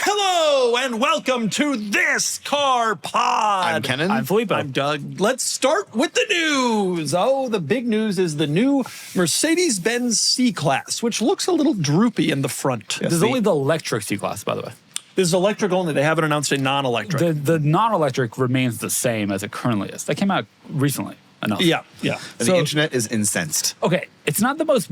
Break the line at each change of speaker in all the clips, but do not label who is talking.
Hello and welcome to This Car Pod.
I'm Kennan.
I'm Filippo. I'm Doug. Let's start with the news. Oh, the big news is the new Mercedes-Benz C-Class, which looks a little droopy in the front.
This is only the electric C-Class, by the way.
This is electric only. They haven't announced a non-electric.
The non-electric remains the same as it currently is. That came out recently enough.
Yeah.
And
So-
the internet is incensed.
Okay, it's not the most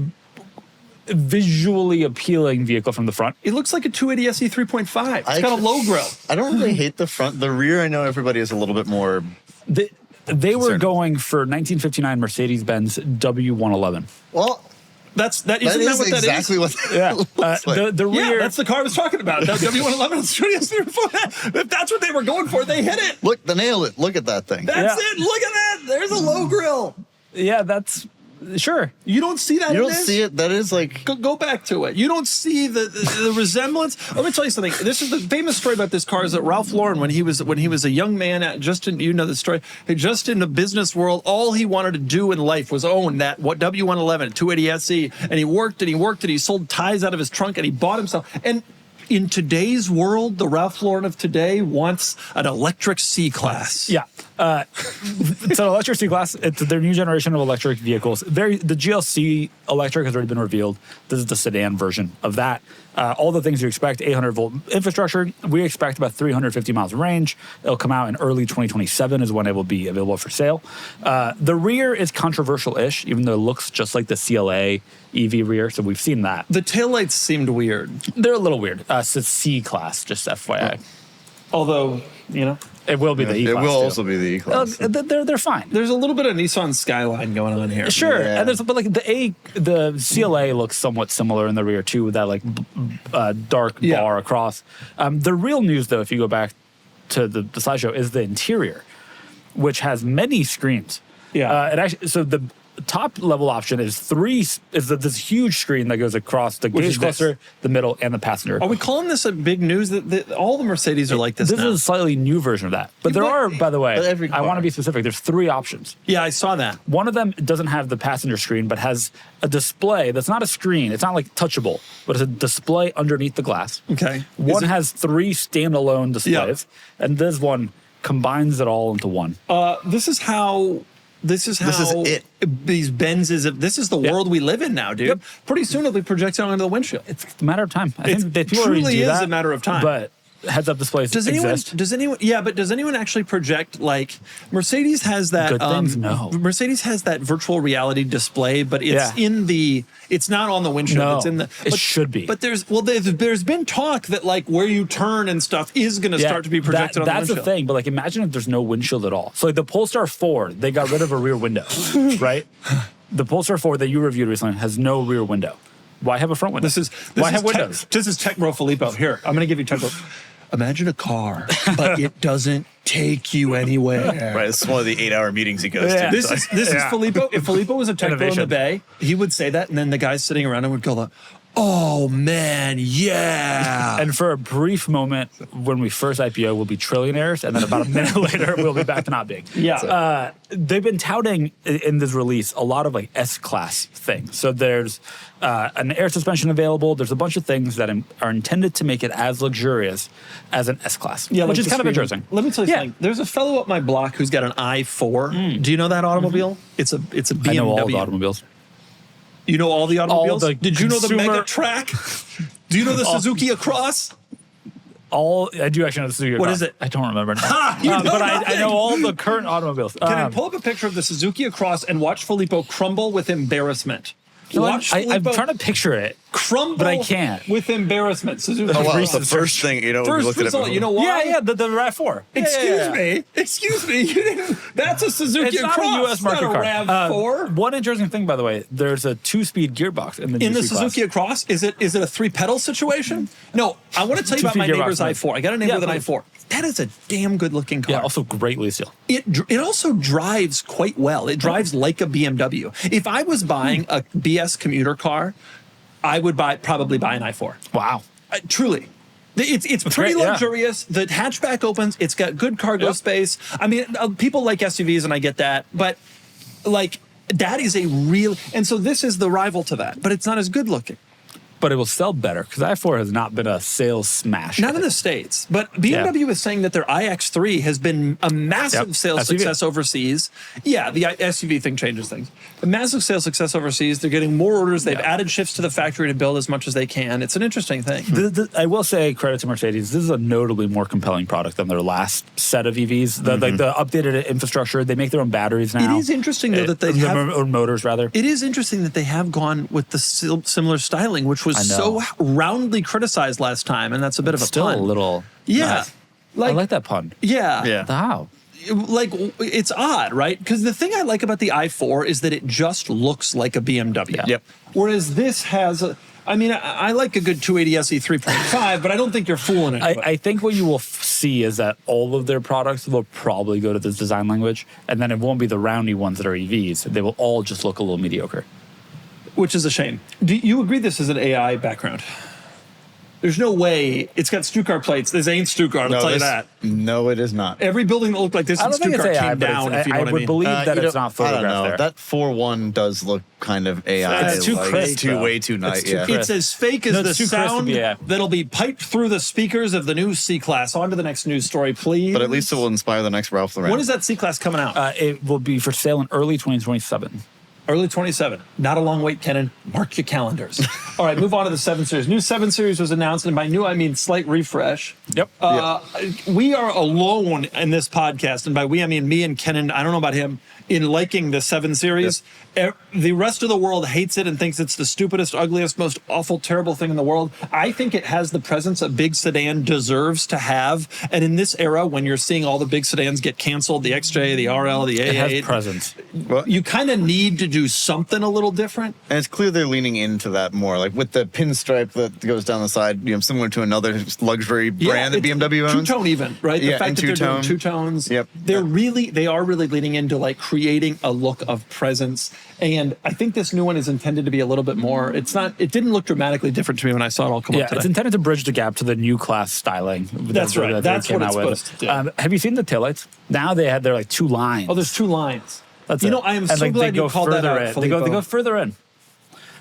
visually appealing vehicle from the front.
It looks like a 280 SE 3.5. It's
I
got a
could-
low grill.
I don't really hate the front. The rear, I know everybody is a little bit more.
They were
Concerned.
going for 1959 Mercedes-Benz W111.
Well,
Isn't
that
that
is
what that
exactly
is?
what
Yeah,
that looks like.
the
Yeah,
rear.
that's the car I was talking about. That W111 is 280 SE 3.5. If that's what they were going for, they hit it.
Look, they nailed it. Look at that thing.
That's
Yeah.
it. Look at that. There's a low grill.
Yeah, that's sure.
You don't see that
You
in
don't
this?
see it. That is like.
Go back to it. You don't see the resemblance. Let me tell you something. This is the famous story about this car is that Ralph Lauren, when he was a young man, you know the story, just in the business world, all he wanted to do in life was own that W111 280 SE, and he worked and he sold ties out of his trunk and he bought himself. And in today's world, the Ralph Lauren of today wants an electric C-Class.
Yeah. It's an electric C-Class. It's their new generation of electric vehicles. The GLC electric has already been revealed. This is the sedan version of that. All the things you expect, 800-volt infrastructure. We expect about 350 miles of range. It'll come out in early 2027 is when it will be available for sale. The rear is controversial-ish, even though it looks just like the CLA EV rear, so we've seen that.
The taillights seemed weird.
They're a little weird. It's a C-Class, just FYI.
Although, you know,
It will be the E-Class,
It will
too.
also be the E-Class.
They're fine.
there's a little bit of Nissan Skyline going on here.
Sure,
Yeah.
and but like the CLA looks somewhat similar in the rear too, with that like dark
Yeah.
bar across. The real news, though, if you go back to the slideshow, is the interior, which has many screens.
Yeah.
It actually the top level option is this huge screen that goes across the
Which is
gauge cluster, the middle, and the passenger.
Are we calling this a big news that all the Mercedes are like this
This
now?
is a slightly new version of that, but there are, by the way,
But every
I want
car.
to be specific. There's 3 options.
Yeah, I saw that.
One of them doesn't have the passenger screen, but has a display that's not a screen. It's not like touchable, but it's a display underneath the glass.
Okay.
One has 3 standalone displays, and this one combines it all into one.
This is how
it.
these Benzes. This is the world we live in now, dude.
Yep.
Pretty soon it'll be projected onto the windshield.
It's a matter of time. I
It
think that people already
truly
do
is
that,
a matter of time.
But heads-up displays
Does anyone?
exist.
Does anyone? Yeah, but does anyone actually project like Mercedes has that?
Good things, no.
Mercedes has that virtual reality display, but it's
Yeah.
in the. It's not on the windshield.
No,
It's in the.
it should be.
But there's been talk that like where you turn and stuff is going to start to be projected on the
That's
windshield.
the thing, but like imagine if there's no windshield at all. So like the Polestar 4, they got rid of a rear window, right? The Polestar 4 that you reviewed recently has no rear window. Why have a front window? Why have windows?
This is Tech Bro Filippo. Here, I'm going to give you Tech Bro. Imagine a car, but it doesn't take you anywhere.
Right, it's one of the 8-hour meetings he goes
Yeah.
to.
This is Filippo. If Filippo was a tech bro in the
Innovation.
Bay, he would say that, and then the guys sitting around him would go, "Oh man, yeah."
And for a brief moment, when we first IPO, we'll be trillionaires, and then about a minute later, we'll be back to not being.
Yeah.
They've been touting in this release a lot of like S-Class things. So there's an air suspension available. There's a bunch of things that are intended to make it as luxurious as an S-Class, which
like
is
the
kind of
screen.
interesting.
Let me tell you
Yeah.
something. There's a fellow up my block who's got an i4. Do you know that automobile? It's a BMW.
I know all the automobiles.
You know all the automobiles?
the
Did you know the
consumer-
Mega Track? Do you know the Suzuki Across?
I do actually know the Suzuki.
What
Across.
is it?
I don't remember.
You know
but I
nothing.
know all the current automobiles.
Can I pull up a picture of the Suzuki Across and watch Filippo crumble with embarrassment? Watch
I'm
Filippo
trying to picture it.
crumble,
but I can't.
with embarrassment. Suzuki
Oh, wow.
Across.
The first thing, you know, we
First
looked at it
result,
before.
you know why?
Yeah, the RAV4.
Excuse me. You didn't, that's a Suzuki
It's not
Across.
a U.S. market
not
car.
a RAV4.
One interesting thing, by the way, there's a 2-speed gearbox in the
In the
GC class.
Suzuki Across, is it a 3-pedal situation? No, I want to tell you about my
Two-speed
neighbor's
gearbox,
i4. I got a neighbor
Yeah,
with an
please.
i4. That is a damn good looking car.
Yeah, also great lease deal.
It also drives quite well. It drives like a BMW. If I was buying a BS commuter car, I would probably buy an i4.
Wow.
Truly. It's pretty
great, yeah.
luxurious. The hatchback opens. It's got good cargo
Yep.
space. I mean, people like SUVs, and I get that. But, like, that is a real... And so this is the rival to that. But it's not as good looking.
but it will sell better because the i4 has not been a sales smash.
Not in the States, but BMW is saying that their iX3 has been a massive sales
SUV.
success overseas. Yeah, the SUV thing changes things. A massive sales success overseas. They're getting more orders. They've added shifts to the factory to build as much as they can. It's an interesting thing.
I will say credit to Mercedes. This is a notably more compelling product than their last set of EVs. Like the updated infrastructure, they make their own batteries now.
It is interesting though that they have
or motors rather.
It is interesting that they have gone with the similar styling, which was so roundly criticized last time, and that's a bit of a
Still
pun.
a little.
Yeah.
Nice. I like that pun.
Yeah.
How?
Like, it's odd, right? Because the thing I like about the i4 is that it just looks like a BMW.
Yeah.
Yep.
Whereas this has I like a good 280 SE 3.5, but I don't think you're fooling it.
I think what you will see is that all of their products will probably go to this design language, and then it won't be the roundy ones that are EVs. They will all just look a little mediocre.
Which is a shame. Do you agree this is an AI background? There's no way it's got Stuttgart plates. This ain't Stuttgart, I'll tell you that.
No, it is not.
Every building that looked like this
I
in
don't think it's
Stuttgart
AI,
came
but
down, if you know
I
what I
would
mean.
believe that it's not
I don't
photographed
know.
there.
That 4.1 does look kind of AI.
It's too crisp,
It's too
though.
way too nice.
It's too
Yeah.
crisp.
It's as fake as
No,
the
it's too crisp to
sound
be AI.
that'll be piped through the speakers of the new C-Class. On to the next news story, please.
But at least it will inspire the next Ralph Lauren.
When is that C-Class coming out?
It will be for sale in early 2027.
Early 27. Not a long wait, Kennan. Mark your calendars. All right, move on to the 7 Series. New 7 Series was announced, and by new, I mean slight refresh.
Yep.
We are alone in this podcast, and by we, I mean me and Kennan, I don't know about him, in liking the 7 Series. The rest of the world hates it and thinks it's the stupidest, ugliest, most awful, terrible thing in the world. I think it has the presence a big sedan deserves to have. And in this era, when you're seeing all the big sedans get canceled, the XJ, the RL, the A8.
It has presence.
Well,
You kind of need to do something a little different.
and it's clear they're leaning into that more, like with the pinstripe that goes down the side, similar to another luxury brand that
it's
BMW owns.
Two-tone even, right? The
Yeah,
fact
and
that they're doing
two-tone.
two-tones.
Yep.
They are really leaning into like creating a look of presence. And I think this new one is intended to be a little bit more, it didn't look dramatically different to me when I saw it all come up today.
It's intended to bridge the gap to the new class styling.
That's right.
That
That's
they came
what it's
out with.
supposed to do.
Have you seen the taillights? Now they had their like two lines.
Oh, there's two lines.
That's
you
it.
know, I am
And,
so
like, they
glad you
go
called that
further
out,
in. They go
Filippo.
further in.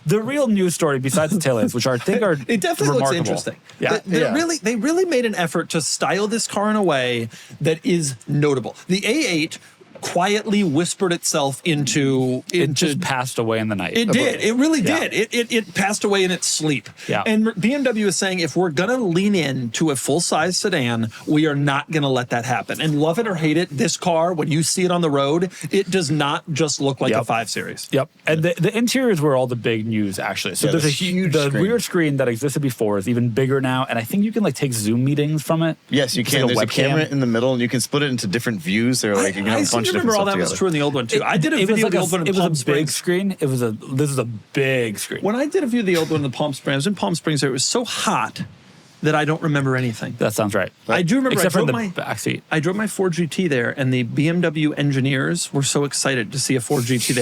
The real news story, besides the taillights, which I think are
It definitely looks
remarkable.
interesting.
Yeah.
They really made an effort to style this car in a way that is notable. The A8 quietly whispered itself into
It just passed away in the night.
It did. It really
Yeah.
did. It passed away in its sleep.
Yeah.
And BMW is saying if we're going to lean into a full-size sedan, we are not going to let that happen. And love it or hate it, this car, when you see it on the road, it does not just look like a 5 Series.
Yep. And the interiors were all the big news, actually. So
Yeah,
there's a
this huge
the
screen.
rear screen that existed before is even bigger now. And I think you can like take Zoom meetings from it.
Yes, you
It's
can.
like
There's a camera
webcam.
in the middle, and you can split it into different views. They're like, you can have
I
a
seem
bunch
to
of different
remember all
stuff
that was
together.
true in the old one, too. I did a
It was
video
like
of the old one in
it was
Palm
a big
Springs.
screen. This is a big screen.
When I did a view of the old one in the Palm Springs, I was in Palm Springs, it was so hot that I don't remember anything.
That sounds right.
I do remember
Except
I
for
drove
in the
my
backseat.
I drove my Ford GT there, and the BMW engineers were so excited to see a Ford GT.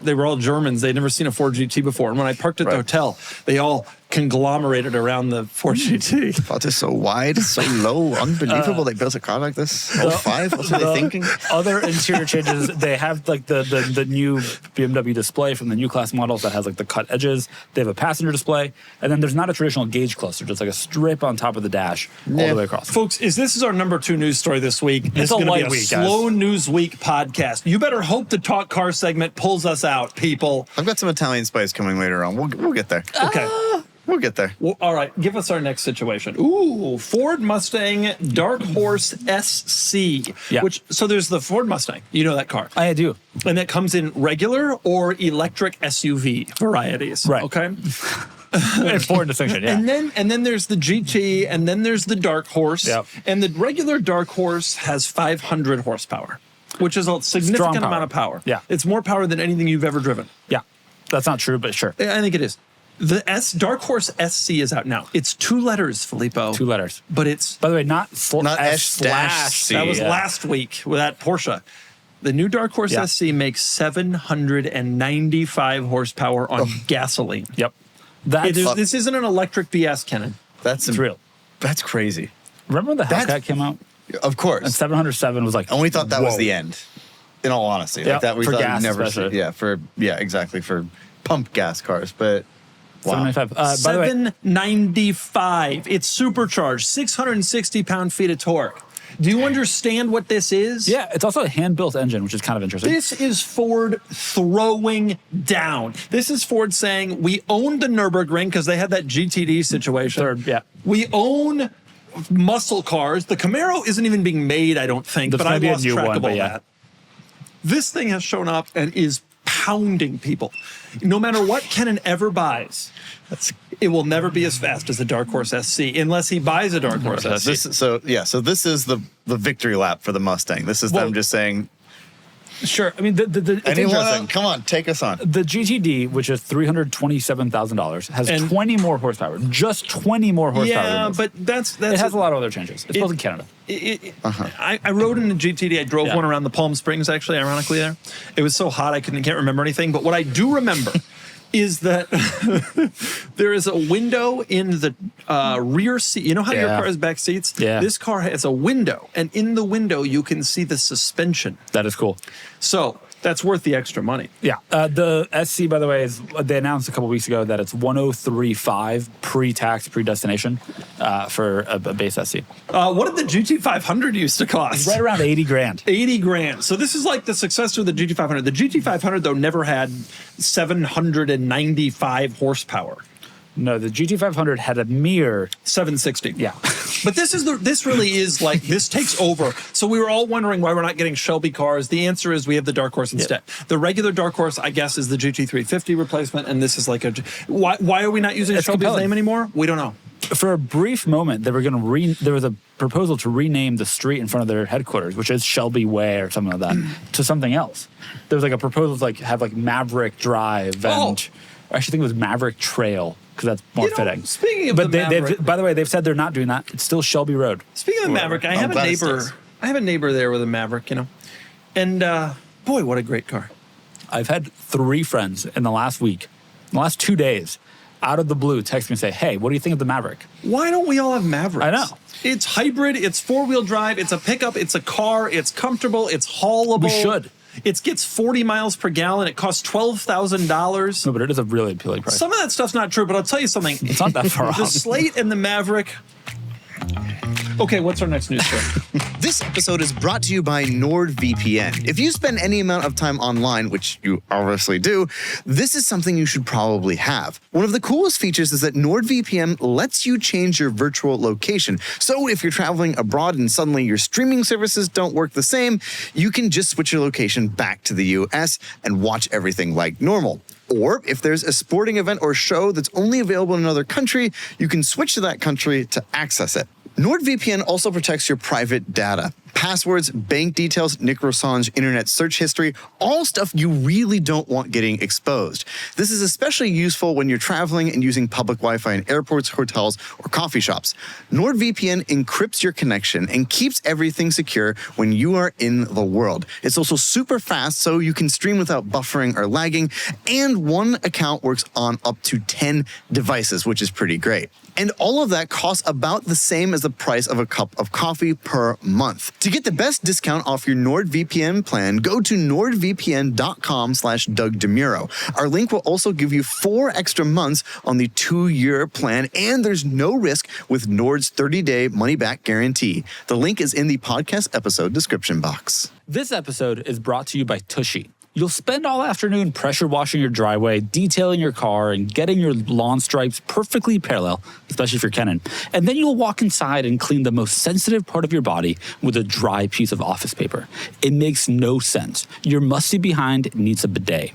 They were all Germans. They'd never seen a Ford GT before. And when I parked at the hotel, they all conglomerated around the Ford GT.
Thought it's so wide, so low, unbelievable. They built a car like this. Oh, 5? What were they thinking?
Other interior changes, they have like the new BMW display from the new class models that has like the cut edges. They have a passenger display, and then there's not a traditional gauge cluster, just like a strip on top of the dash all the way across.
Folks, this is our number 2 news story this week. This is
a
going to be
light
a
week, guys.
slow news week podcast. You better hope the Talk Car segment pulls us out, people.
I've got some Italian spice coming later on. We'll get there.
Okay.
We'll get there.
Well, all right, give us our next situation. Ooh, Ford Mustang Dark Horse SC.
Yeah.
So there's the Ford Mustang. You know that car.
I do.
And that comes in regular or electric SUV varieties.
Right.
Okay.
Important distinction, yeah.
And then there's the GT, and then there's the Dark Horse.
Yep.
And the regular Dark Horse has 500 horsepower, which is a significant
power.
amount of power.
Yeah.
It's more power than anything you've ever driven.
Yeah. That's not true, but sure.
I think it is. The Dark Horse SC is out now. It's 2 letters, Filippo.
2 letters.
But it's
By the way, not
S-C.
that was last week with that Porsche. The new Dark Horse
Yeah.
SC makes 795 horsepower on gasoline.
Yep. That's
This isn't an electric VS, Kennan.
That's
real.
That's crazy.
Remember when the Hellcat came out?
Of course.
And 707 was like,
And we thought that was
whoa.
the end. In all honesty,
Yeah,
like that we
for
thought
gas
never.
especially.
Exactly for pump gas cars. But
$795. By the way,
$795. It's supercharged, 660 pound-feet of torque. Do you understand what this is?
yeah, it's also a hand-built engine, which is kind of interesting.
This is Ford throwing down. This is Ford saying, we own the Nürburgring because they had that GTD situation.
Third, yeah.
We own muscle cars. The Camaro isn't even being made, I don't think,
There's
but I
gonna be a
lost
new
track
one,
of all
but yeah.
that. This thing has shown up and is pounding people. No matter what Kennan ever buys, it will never be as fast as a Dark Horse SC unless he buys a Dark Horse SC.
So this is the victory lap for the Mustang. This is them just saying,
Sure. I mean, it's
anyone
interesting.
else? Come on, take us on.
The GTD, which is $327,000, has 20 more horsepower. Just 20 more horsepower.
Yeah,
than this.
but that's
it has a lot of other changes. It's built in Canada.
I rode in the GTD. I drove one around the Palm Springs, actually, ironically there. It was so hot I can't remember anything. But what I do remember is that there is a window in the rear seat. You know how your car has back seats?
Yeah.
This car has a window. And in the window, you can see the suspension.
That is cool.
So that's worth the extra money.
Yeah. The SC, by the way, they announced a couple weeks ago that it's $103,500 pre-tax, pre-destination for a base SC.
What did the GT500 used to cost?
Right around 80 grand.
80 grand. So this is like the successor of the GT500. The GT500, though, never had 795 horsepower.
No, the GT500 had a mere
760.
Yeah.
But this really is like, this takes over. So we were all wondering why we're not getting Shelby cars. The answer is we have the Dark Horse instead. The regular Dark Horse, I guess, is the GT350 replacement. And this is like why are we not using Shelby's
compelling.
name anymore? We don't know.
For a brief moment, they were going to there was a proposal to rename the street in front of their headquarters, which is Shelby Way or something like that, to something else. There was like a proposal to have Maverick Drive and I actually think it was Maverick Trail because that's more fitting.
Speaking of
but
the Maverick,
by the way, they've said they're not doing that. It's still Shelby Road.
Speaking of Maverick, I have a neighbor. I have a neighbor there with a Maverick, and boy, what a great car.
I've had 3 friends in the last week, in the last 2 days, out of the blue, text me and say, "Hey, what do you think of the Maverick?"
Why don't we all have Mavericks?
I know.
It's hybrid. It's 4-wheel drive. It's a pickup. It's a car. It's comfortable. It's haulable.
We should.
It gets 40 miles per gallon. It costs $12,000.
No, but it is a really appealing price.
Some of that stuff's not true, but I'll tell you something.
It's not that far off.
The Slate and the Maverick. Okay, what's our next news story?
This episode is brought to you by NordVPN. If you spend any amount of time online, which you obviously do, this is something you should probably have. One of the coolest features is that NordVPN lets you change your virtual location. So if you're traveling abroad and suddenly your streaming services don't work the same, you can just switch your location back to the US and watch everything like normal. Or if there's a sporting event or show that's only available in another country, you can switch to that country to access it. NordVPN also protects your private data. Passwords, bank details, Nick Rosan's internet search history, all stuff you really don't want getting exposed. This is especially useful when you're traveling and using public Wi-Fi in airports, hotels, or coffee shops. NordVPN encrypts your connection and keeps everything secure when you are in the world. It's also super fast, so you can stream without buffering or lagging, and one account works on up to 10 devices, which is pretty great. And all of that costs about the same as the price of a cup of coffee per month. To get the best discount off your NordVPN plan, go to nordvpn.com/Doug DeMuro. Our link will also give you 4 extra months on the 2-year plan, and there's no risk with Nord's 30-day money-back guarantee. The link is in the podcast episode description box.
This episode is brought to you by Tushy. You'll spend all afternoon pressure washing your driveway, detailing your car, and getting your lawn stripes perfectly parallel, especially if you're Kennan. And then you'll walk inside and clean the most sensitive part of your body with a dry piece of office paper. It makes no sense. Your musty behind needs a bidet.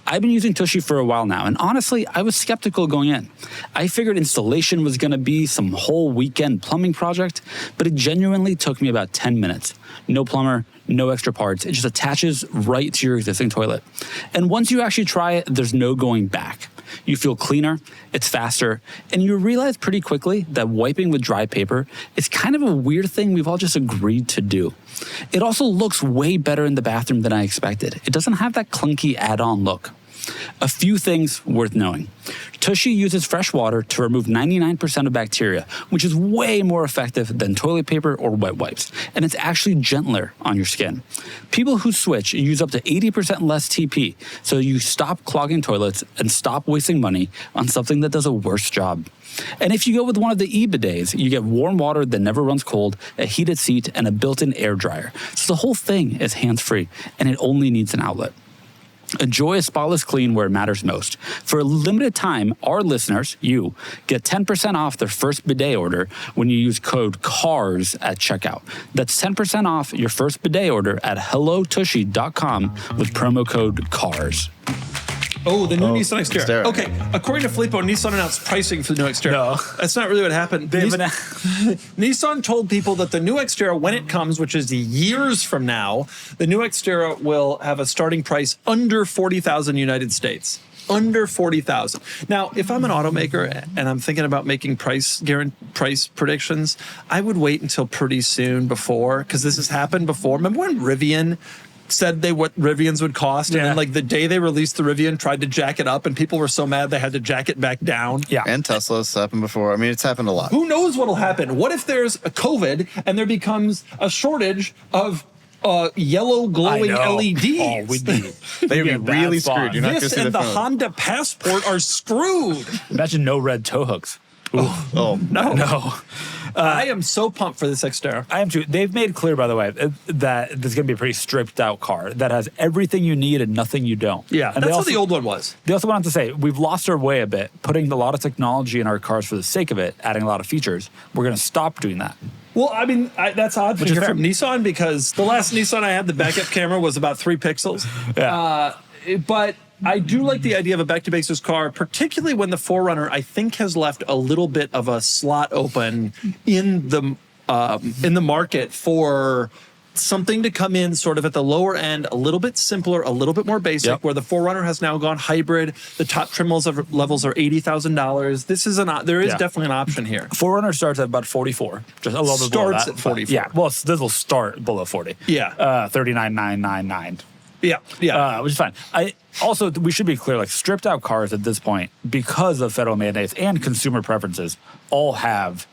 I've been using Tushy for a while now, and honestly, I was skeptical going in. I figured installation was going to be some whole weekend plumbing project, but it genuinely took me about 10 minutes. No plumber, no extra parts. It just attaches right to your existing toilet. And once you actually try it, there's no going back. You feel cleaner, it's faster, and you realize pretty quickly that wiping with dry paper is kind of a weird thing we've all just agreed to do. It also looks way better in the bathroom than I expected. It doesn't have that clunky add-on look. A few things worth knowing. Tushy uses fresh water to remove 99% of bacteria, which is way more effective than toilet paper or wet wipes, and it's actually gentler on your skin. People who switch use up to 80% less TP, so you stop clogging toilets and stop wasting money on something that does a worse job. And if you go with one of the e-bidets, you get warm water that never runs cold, a heated seat, and a built-in air dryer. So the whole thing is hands-free, and it only needs an outlet. Enjoy a spotless clean where it matters most. For a limited time, our listeners, you, get 10% off their first bidet order when you use code CARS at checkout. That's 10% off your first bidet order at hellotushy.com with promo code CARS.
Oh, the new Nissan XTerra.
XTerra.
Okay, according to Filippo, Nissan announced pricing for the new XTerra.
No.
That's not really what happened. Nissan told people that the new XTerra, when it comes, which is years from now, the new XTerra will have a starting price under 40,000 United States. Under 40,000. Now, if I'm an automaker and I'm thinking about making price predictions, I would wait until pretty soon before, because this has happened before. Remember when Rivian said what Rivians would cost, and then like the day they released the Rivian, tried to jack it up, and people were so mad they had to jack it back down.
Yeah,
and Tesla's happened before. I mean, it's happened a lot.
Who knows what'll happen? What if there's a COVID and there becomes a shortage of yellow glowing LEDs?
Oh, we'd be
They'd be really screwed. You're not going to
This
see
and
the
the
phone.
Honda Passport are screwed.
Imagine no red tow hooks.
Oh,
No.
I am so pumped for this XTerra.
I am too. They've made clear, by the way, that this is going to be a pretty stripped out car that has everything you need and nothing you don't.
Yeah,
and
that's what the old one was.
They also wanted to say, we've lost our way a bit, putting a lot of technology in our cars for the sake of it, adding a lot of features. We're going to stop doing that.
Well, I mean, that's odd to
Which is
hear
fair.
from Nissan, because the last Nissan I had, the backup camera was about 3 pixels.
Yeah.
But I do like the idea of a back-to-basics car, particularly when the 4Runner, I think, has left a little bit of a slot open in the market for something to come in sort of at the lower end, a little bit simpler, a little bit more basic, where the 4Runner has now gone hybrid. The top trim levels are $80,000. This is there is definitely an option here.
4Runner starts at about 44, just a little bit below that.
Starts at 44.
Yeah, well, this will start below 40.
Yeah.
39,999.
Yeah.
Which is fine. We should be clear, like stripped out cars at this point, because of federal mandates and consumer preferences, all have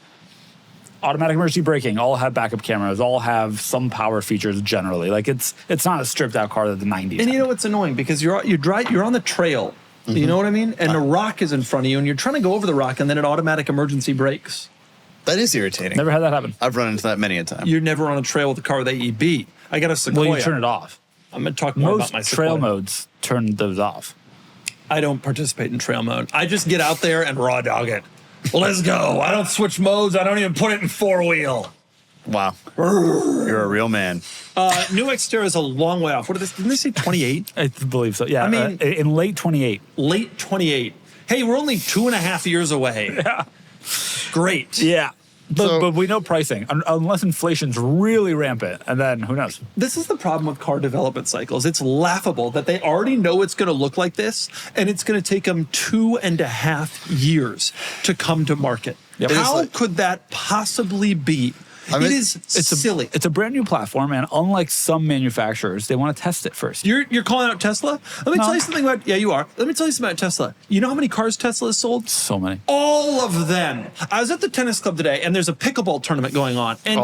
automatic emergency braking, all have backup cameras, all have some power features generally. Like it's not a stripped out car that the 90s
And
had.
you know what's annoying? Because you're on the trail. You know what I mean? And a rock is in front of you, and you're trying to go over the rock, and then it automatic emergency brakes.
that is irritating.
Never had that happen.
I've run into that many a time.
You're never on a trail with a car with AEB. I got a Sequoia.
Well, you turn it off.
I'm going to talk more about
Most
my
trail
Sequoia.
modes turn those off.
I don't participate in trail mode. I just get out there and raw dog it. Let's go. I don't switch modes. I don't even put it in 4-wheel.
Wow. You're a real man.
New Xterra is a long way off. Didn't they say 28?
I believe so. Yeah.
I mean-
in late 28.
Late 28. Hey, we're only 2.5 years away.
Yeah.
Great.
Yeah.
So-
But we know pricing, unless inflation's really rampant, and then who knows?
This is the problem with car development cycles. It's laughable that they already know it's going to look like this, and it's going to take them 2.5 years to come to market.
Yep.
How could that possibly be?
I mean,
it is silly.
It's a brand new platform, and unlike some manufacturers, they want to test it first.
You're calling out Tesla? Let me tell you something about. Yeah, you are. Let me tell you something about Tesla. You know how many cars Tesla has sold?
So many.
All of them. I was at the tennis club today, and there's a pickleball tournament going on. And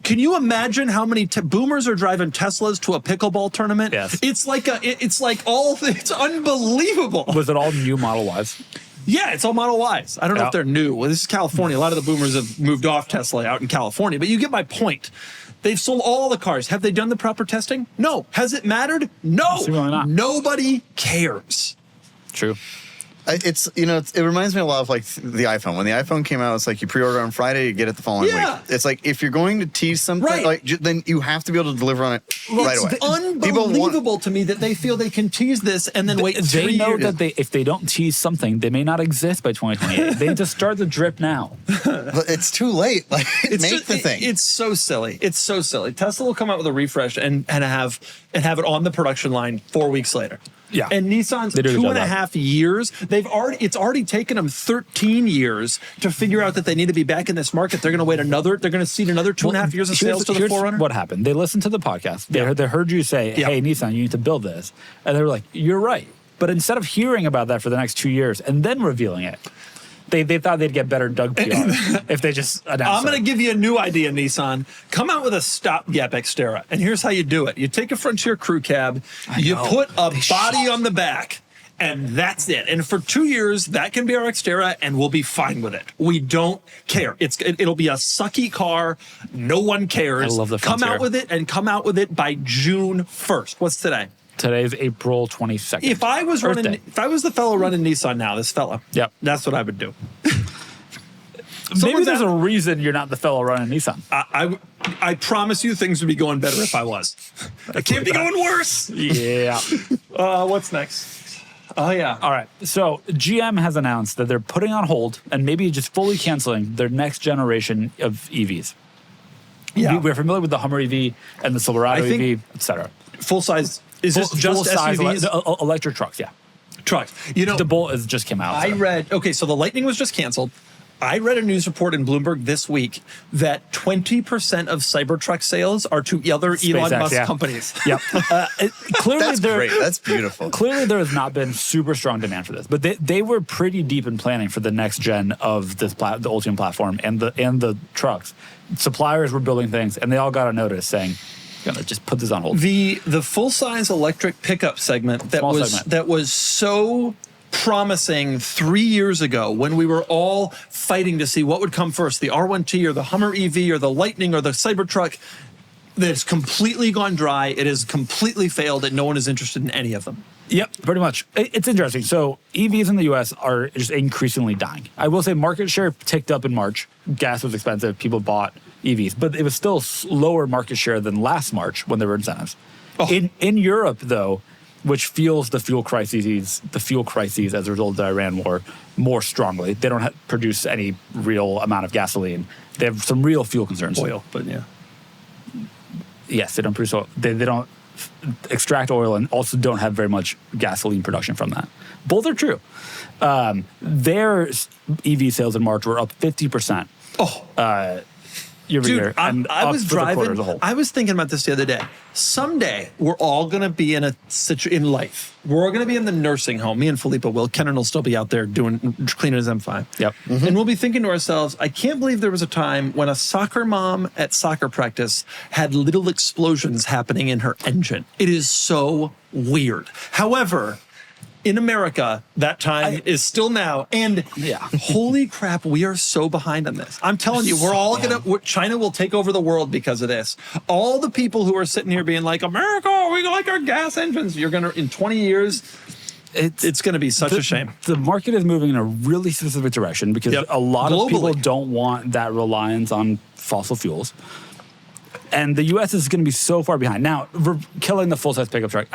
can you imagine how many boomers are driving Teslas to a pickleball tournament?
Yes.
It's it's unbelievable.
Was it all new Model Ys?
Yeah, it's all Model Ys. I don't know if they're new. Well, this is California. A lot of the boomers have moved off Tesla out in California, but you get my point. They've sold all the cars. Have they done the proper testing? No. Has it mattered? No.
Really not.
Nobody cares.
True.
It reminds me a lot of like the iPhone. When the iPhone came out, it's like you pre-order on Friday, you get it the following
Yeah.
week. It's like if you're going to tease something,
Right.
then you have to be able to deliver on it right away.
It's unbelievable to me that they feel they can tease this and then wait 3
They know
years.
that if they don't tease something, they may not exist by 2028. They need to start the drip now.
But it's too late. Like, make the thing.
It's so silly. It's so silly. Tesla will come out with a refresh and have it on the production line 4 weeks later.
Yeah.
And Nissan's
They do a good job
2.5 years. It's already taken them 13 years to figure out that they need to be back in this market. They're going to seed another 2.5 years of sales to the
Here's
4Runner.
what happened. They listened to the podcast. They heard you say, hey, Nissan, you need to build this. And they were like, you're right. But instead of hearing about that for the next 2 years and then revealing it, they thought they'd get better Doug PR if they just announced
I'm going to give you a new idea, Nissan. Come out with a stopgap XTerra. And here's how you do it. You take a Frontier crew cab, you put a body on the back, and that's it. And for 2 years, that can be our XTerra, and we'll be fine with it. We don't care. It'll be a sucky car. No one cares.
I love the
Come
Frontier.
out with it, and come out with it by June 1st. What's today?
Today's April 22nd.
If I was the fellow running Nissan now, this fella,
Yep.
that's what I would do.
Maybe there's a reason you're not the fellow running Nissan.
I promise you things would be going better if I was. It can't be going worse.
Yeah.
What's next? Oh, yeah.
All right. So GM has announced that they're putting on hold and maybe just fully canceling their next generation of EVs.
Yeah.
We're familiar with the Hummer EV and the Silverado EV, et cetera.
Full size. Is this just
full-size
SUVs?
electric trucks, yeah.
Trucks. You know,
The Bolt has just came out.
I read, okay, so the Lightning was just canceled. I read a news report in Bloomberg this week that 20% of Cybertruck sales are to other Elon
SpaceX,
Musk
yeah.
companies.
Yep. Clearly,
That's great. That's beautiful.
Clearly, there has not been super strong demand for this, but they were pretty deep in planning for the next gen of this the Ultium platform and the trucks. Suppliers were building things, and they all got a notice saying, "Gonna just put this on hold."
The full size electric pickup segment that was so promising 3 years ago when we were all fighting to see what would come first, the R1T or the Hummer EV or the Lightning or the Cybertruck, that's completely gone dry. It has completely failed, and no one is interested in any of them.
Yep, pretty much. It's interesting. So EVs in the U.S. are just increasingly dying. I will say market share ticked up in March. Gas was expensive. People bought EVs, but it was still lower market share than last March when there were incentives. Oh. In Europe, though, which feels the fuel crises as a result of the Iran war more strongly. They don't produce any real amount of gasoline. They have some real fuel concerns.
Oil, but yeah.
Yes, they don't produce oil. They don't extract oil and also don't have very much gasoline production from that. Both are true. Their EV sales in March were up 50%. Year over year.
I was driving. I was thinking about this the other day. Someday we're all going to be in life. We're all going to be in the nursing home. Me and Filippo will. Kennan will still be out there cleaning his M5.
Yep.
Mm-hmm. And we'll be thinking to ourselves, I can't believe there was a time when a soccer mom at soccer practice had little explosions happening in her engine. It is so weird. However, in America, that time is still now. And holy crap, we are so behind on this. I'm telling you, we're all China will take over the world because of this. All the people who are sitting here being like, America, we like our gas engines. You're going to, in 20 years, it's going to be such a shame.
The market is moving in a really specific direction because a lot of people don't want that reliance on fossil fuels. And the U.S. is going to be so far behind. Now, we're killing the full-size pickup truck.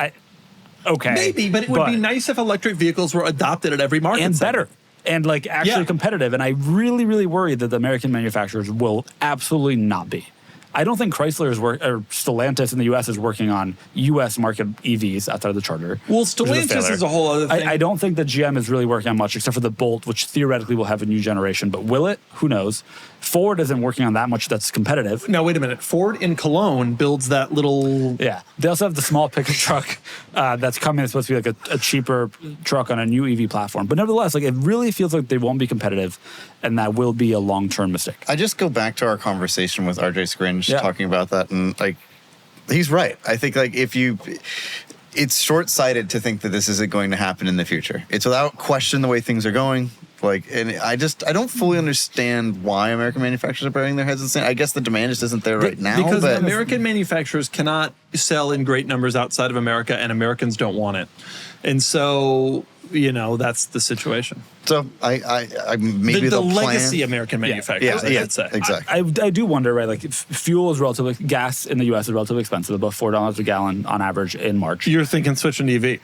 Okay.
Maybe, but it would be nice if electric vehicles were adopted at every market
and
segment.
better and like actually competitive. And I really, really worry that the American manufacturers will absolutely not be. I don't think Chrysler or Stellantis in the U.S. is working on U.S. market EVs outside of the Charger.
Well, Stellantis is a whole other thing.
I don't think that GM is really working on much except for the Bolt, which theoretically will have a new generation. But will it? Who knows? Ford isn't working on that much that's competitive.
Now, wait a minute. Ford in Cologne builds that little...
Yeah. They also have the small pickup truck that's coming. It's supposed to be like a cheaper truck on a new EV platform. But nevertheless, like it really feels like they won't be competitive, and that will be a long-term mistake.
I just go back to our conversation with RJ Scringe talking about that, and like he's right. I think like it's short-sighted to think that this isn't going to happen in the future. It's without question the way things are going. Like, and I don't fully understand why American manufacturers are burying their heads in sand. I guess the demand just isn't there right now.
Because American manufacturers cannot sell in great numbers outside of America, and Americans don't want it. And so, that's the situation.
So I maybe
the
plan.
legacy American manufacturers, I'd say.
Exactly.
I do wonder, right? Like fuel is relatively, gas in the U.S. is relatively expensive, about $4 a gallon on average in March.
You're thinking switching to EV.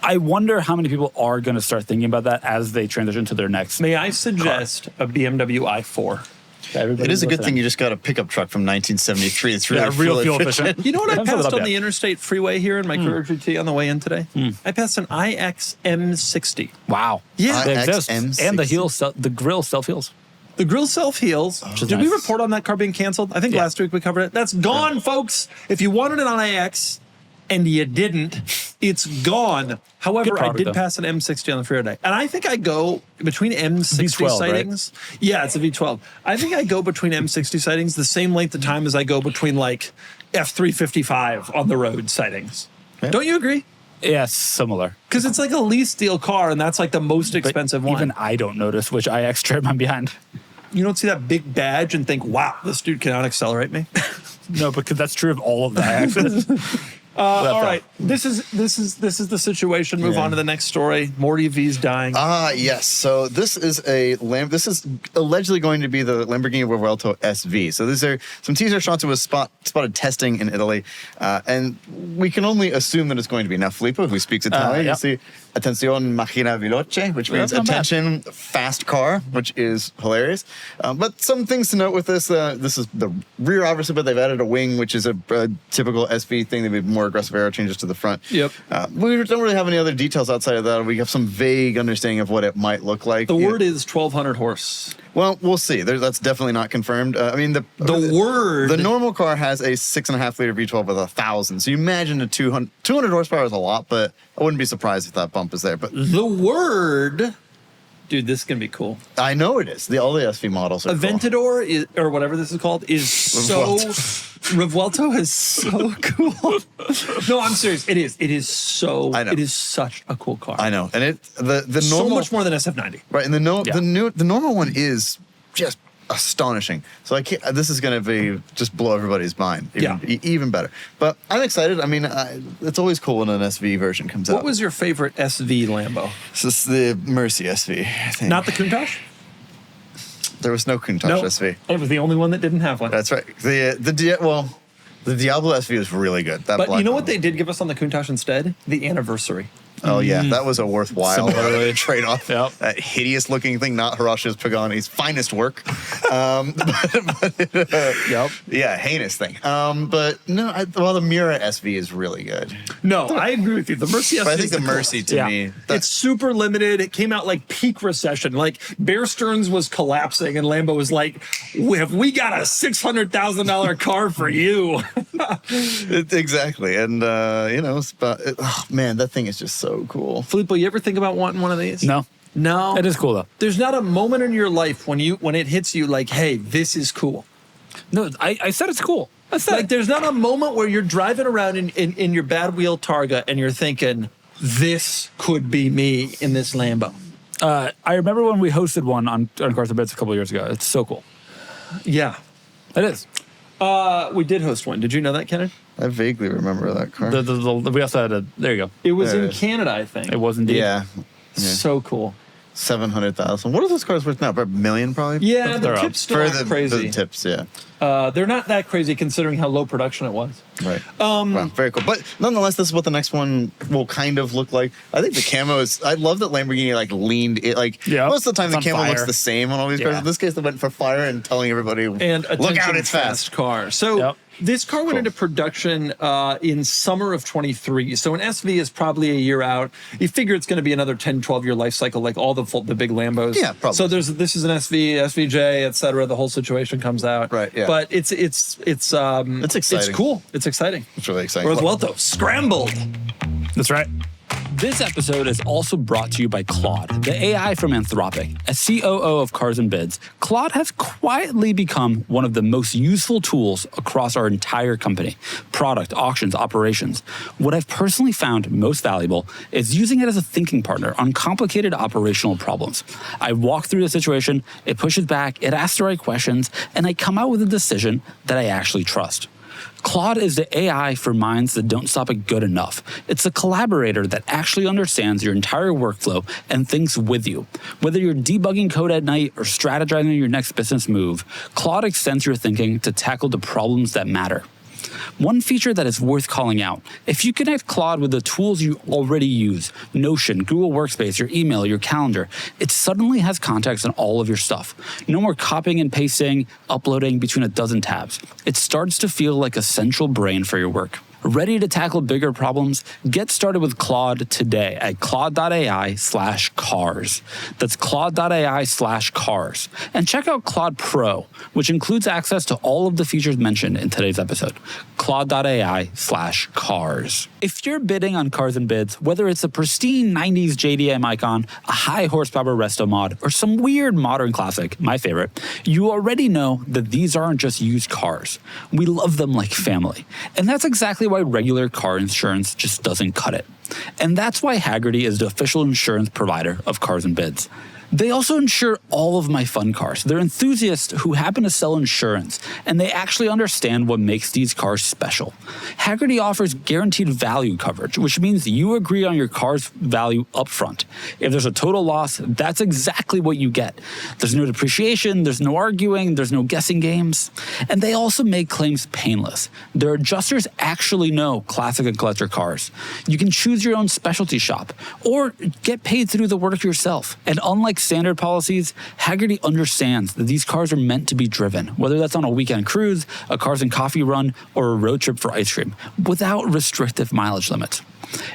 I wonder how many people are going to start thinking about that as they transition to their next.
May I suggest a BMW i4?
It is a good thing you just got a pickup truck from 1973. It's really
real fuel efficient.
You know what I passed on the interstate freeway here in my Courier GT on the way in today? I passed an iX M60.
Wow.
Yeah.
They exist.
M60.
And the grill self-heals.
The grill self-heals. Did we report on that car being canceled? I think last week we covered it. That's gone, folks. If you wanted it on iX, and you didn't, it's gone. However, I
product,
did
though.
pass an M60 on the freeway today. And I think I go between M60
V12,
sightings. Right? Yeah, it's a V12. I think I go between M60 sightings the same length of time as I go between like F355 on the road sightings.
Yeah.
Don't you agree?
Yeah, similar.
Because it's like a lease deal car, and that's like the most expensive one.
Even I don't notice which IX trim I'm behind.
You don't see that big badge and think, wow, this dude cannot accelerate me.
No, because that's true of all of the IXs.
All right, this is the situation. Move on to the next story. Morty V's dying.
Yes. So this is this is allegedly going to be the Lamborghini Revuelto SV. So these are some teaser shots. It was spotted testing in Italy, and we can only assume that it's going to be. Now, Filippo, who speaks Italian, you see "Attenzione macchina veloce," which means attention, fast car, which is hilarious. But some things to note with this: this is the rear, obviously, but they've added a wing, which is a typical SV thing. They've made more aggressive aero changes to the front.
Yep.
We don't really have any other details outside of that. We have some vague understanding of what it might look like.
The word is 1,200 horse.
Well, we'll see. That's definitely not confirmed. I mean, the normal car has a 6.5 liter V12 with 1,000. So you imagine a 200 horsepower is a lot, but I wouldn't be surprised if that bump is there. But
the word, dude, this is gonna be cool.
I know it is. All the SV models are
Aventador is, or whatever this is called, is so. Revuelto is so cool. No, I'm serious. It is. It is so.
I know.
It is such a cool car.
I know, and the normal,
so much more than SF90.
right? And the normal one is just astonishing. So this is going to be just blow everybody's mind. Even better. But I'm excited. I mean, it's always cool when an SV version comes out.
What was your favorite SV Lambo?
This is the Mercy SV. I think.
Not the Countach?
There was no Countach SV.
It was the only one that didn't have one.
That's right. The Diablo SV is really good.
But you know what they did give us on the Countach instead? The anniversary.
Oh yeah, that was a worthwhile trade-off.
Yep.
That hideous-looking thing, not Hiroshi's Pagani's finest work. Yeah, heinous thing. But no, the Mura SV is really good.
No, I agree with you. The Mercy SV.
But I think the Mercy to me,
it's super limited. It came out like peak recession. Like Bear Stearns was collapsing, and Lambo was like, "Have we got a $600,000 car for you?"
Exactly, and man, that thing is just so cool.
Filippo, you ever think about wanting one of these?
No. It is cool though.
There's not a moment in your life when it hits you like, hey, this is cool.
No, I said it's cool. I said
Like there's not a moment where you're driving around in your bad wheel Targa and you're thinking, this could be me in this Lambo.
I remember when we hosted one on Cars and Bits a couple of years ago. It's so cool.
Yeah.
It is.
We did host one. Did you know that, Kennan?
I vaguely remember that car.
We also had there you go.
It was
There
in
it is.
Canada, I think.
It was indeed.
Yeah.
So cool.
700,000. What are those cars worth now? About $1 million, probably.
Yeah, the
They're up.
tips still aren't crazy.
The tips, yeah.
They're not that crazy considering how low production it was.
Right. Wow, very cool. But nonetheless, this is what the next one will kind of look like. I think the camo is. I love that Lamborghini leaned it. Most of the time,
it's
the
on
camo looks
fire.
the same on all these cars. In this case, they went for fire and telling everybody,
And
look out,
attention
it's fast.
car. So
Yep.
this car went into production in summer of 23. So an SV is probably a year out. You figure it's going to be another 10, 12-year life cycle like all the big Lambos.
Yeah, probably.
So this is an SV, SVJ, et cetera. The whole situation comes out.
Right, yeah.
But it's
exciting.
It's cool. It's exciting.
It's really exciting.
Revuelto, scrambled.
That's right. This episode is also brought to you by Claude, the AI from Anthropic. As COO of Cars and Bids, Claude has quietly become one of the most useful tools across our entire company, product, auctions, operations. What I've personally found most valuable is using it as a thinking partner on complicated operational problems. I walk through the situation, it pushes back, it asks the right questions, and I come out with a decision that I actually trust. Claude is the AI for minds that don't stop at good enough. It's a collaborator that actually understands your entire workflow and thinks with you. Whether you're debugging code at night or strategizing your next business move, Claude extends your thinking to tackle the problems that matter. One feature that is worth calling out: if you connect Claude with the tools you already use, Notion, Google Workspace, your email, your calendar, it suddenly has context on all of your stuff. No more copying and pasting, uploading between a dozen tabs. It starts to feel like a central brain for your work. Ready to tackle bigger problems? Get started with Claude today at Claude.ai/cars. That's Claude.ai/cars. And check out Claude Pro, which includes access to all of the features mentioned in today's episode. Claude.ai/cars. If you're bidding on Cars and Bids, whether it's a pristine 90s JDM icon, a high horsepower resto mod, or some weird modern classic, my favorite, you already know that these aren't just used cars. We love them like family. And that's exactly why regular car insurance just doesn't cut it. And that's why Hagerty is the official insurance provider of Cars and Bids. They also insure all of my fun cars. They're enthusiasts who happen to sell insurance, and they actually understand what makes these cars special. Hagerty offers guaranteed value coverage, which means you agree on your car's value upfront. If there's a total loss, that's exactly what you get. There's no depreciation, there's no arguing, there's no guessing games. And they also make claims painless. Their adjusters actually know classic and collector cars. You can choose your own specialty shop, or get paid to do the work yourself. And unlike standard policies, Hagerty understands that these cars are meant to be driven, whether that's on a weekend cruise, a cars and coffee run, or a road trip for ice cream, without restrictive mileage limits.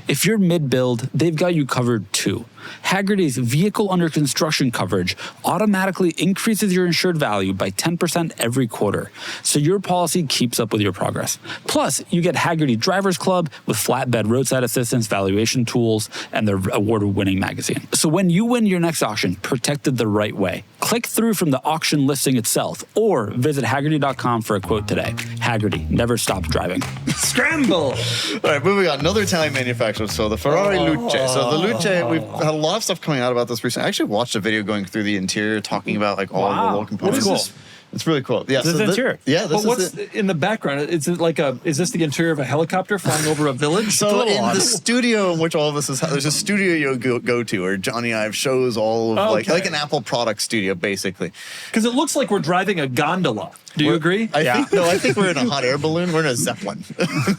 If you're mid-build, they've got you covered too. Hagerty's vehicle under construction coverage automatically increases your insured value by 10% every quarter, so your policy keeps up with your progress. Plus, you get Hagerty Drivers Club with flatbed roadside assistance, valuation tools, and their award-winning magazine. So when you win your next auction, protected the right way. Click through from the auction listing itself, or visit Hagerty.com for a quote today. Hagerty, never stop driving.
Scramble!
All right, moving on. Another Italian manufacturer. So the Ferrari Luce. So the Luce, we've had a lot of stuff coming out about this recently. I actually watched a video going through the interior, talking about like all the little components.
That's cool.
It's really cool. Yeah,
This is the interior.
Yeah, this
But
is
what's in the background? Is this the interior of a helicopter flying over a village?
So in the studio in which all of this is, there's a studio you go to where Johnny Ive shows all of like an Apple product studio, basically.
Because it looks like we're driving a gondola. Do you agree?
I think we're in a hot air balloon. We're in a Zeppelin.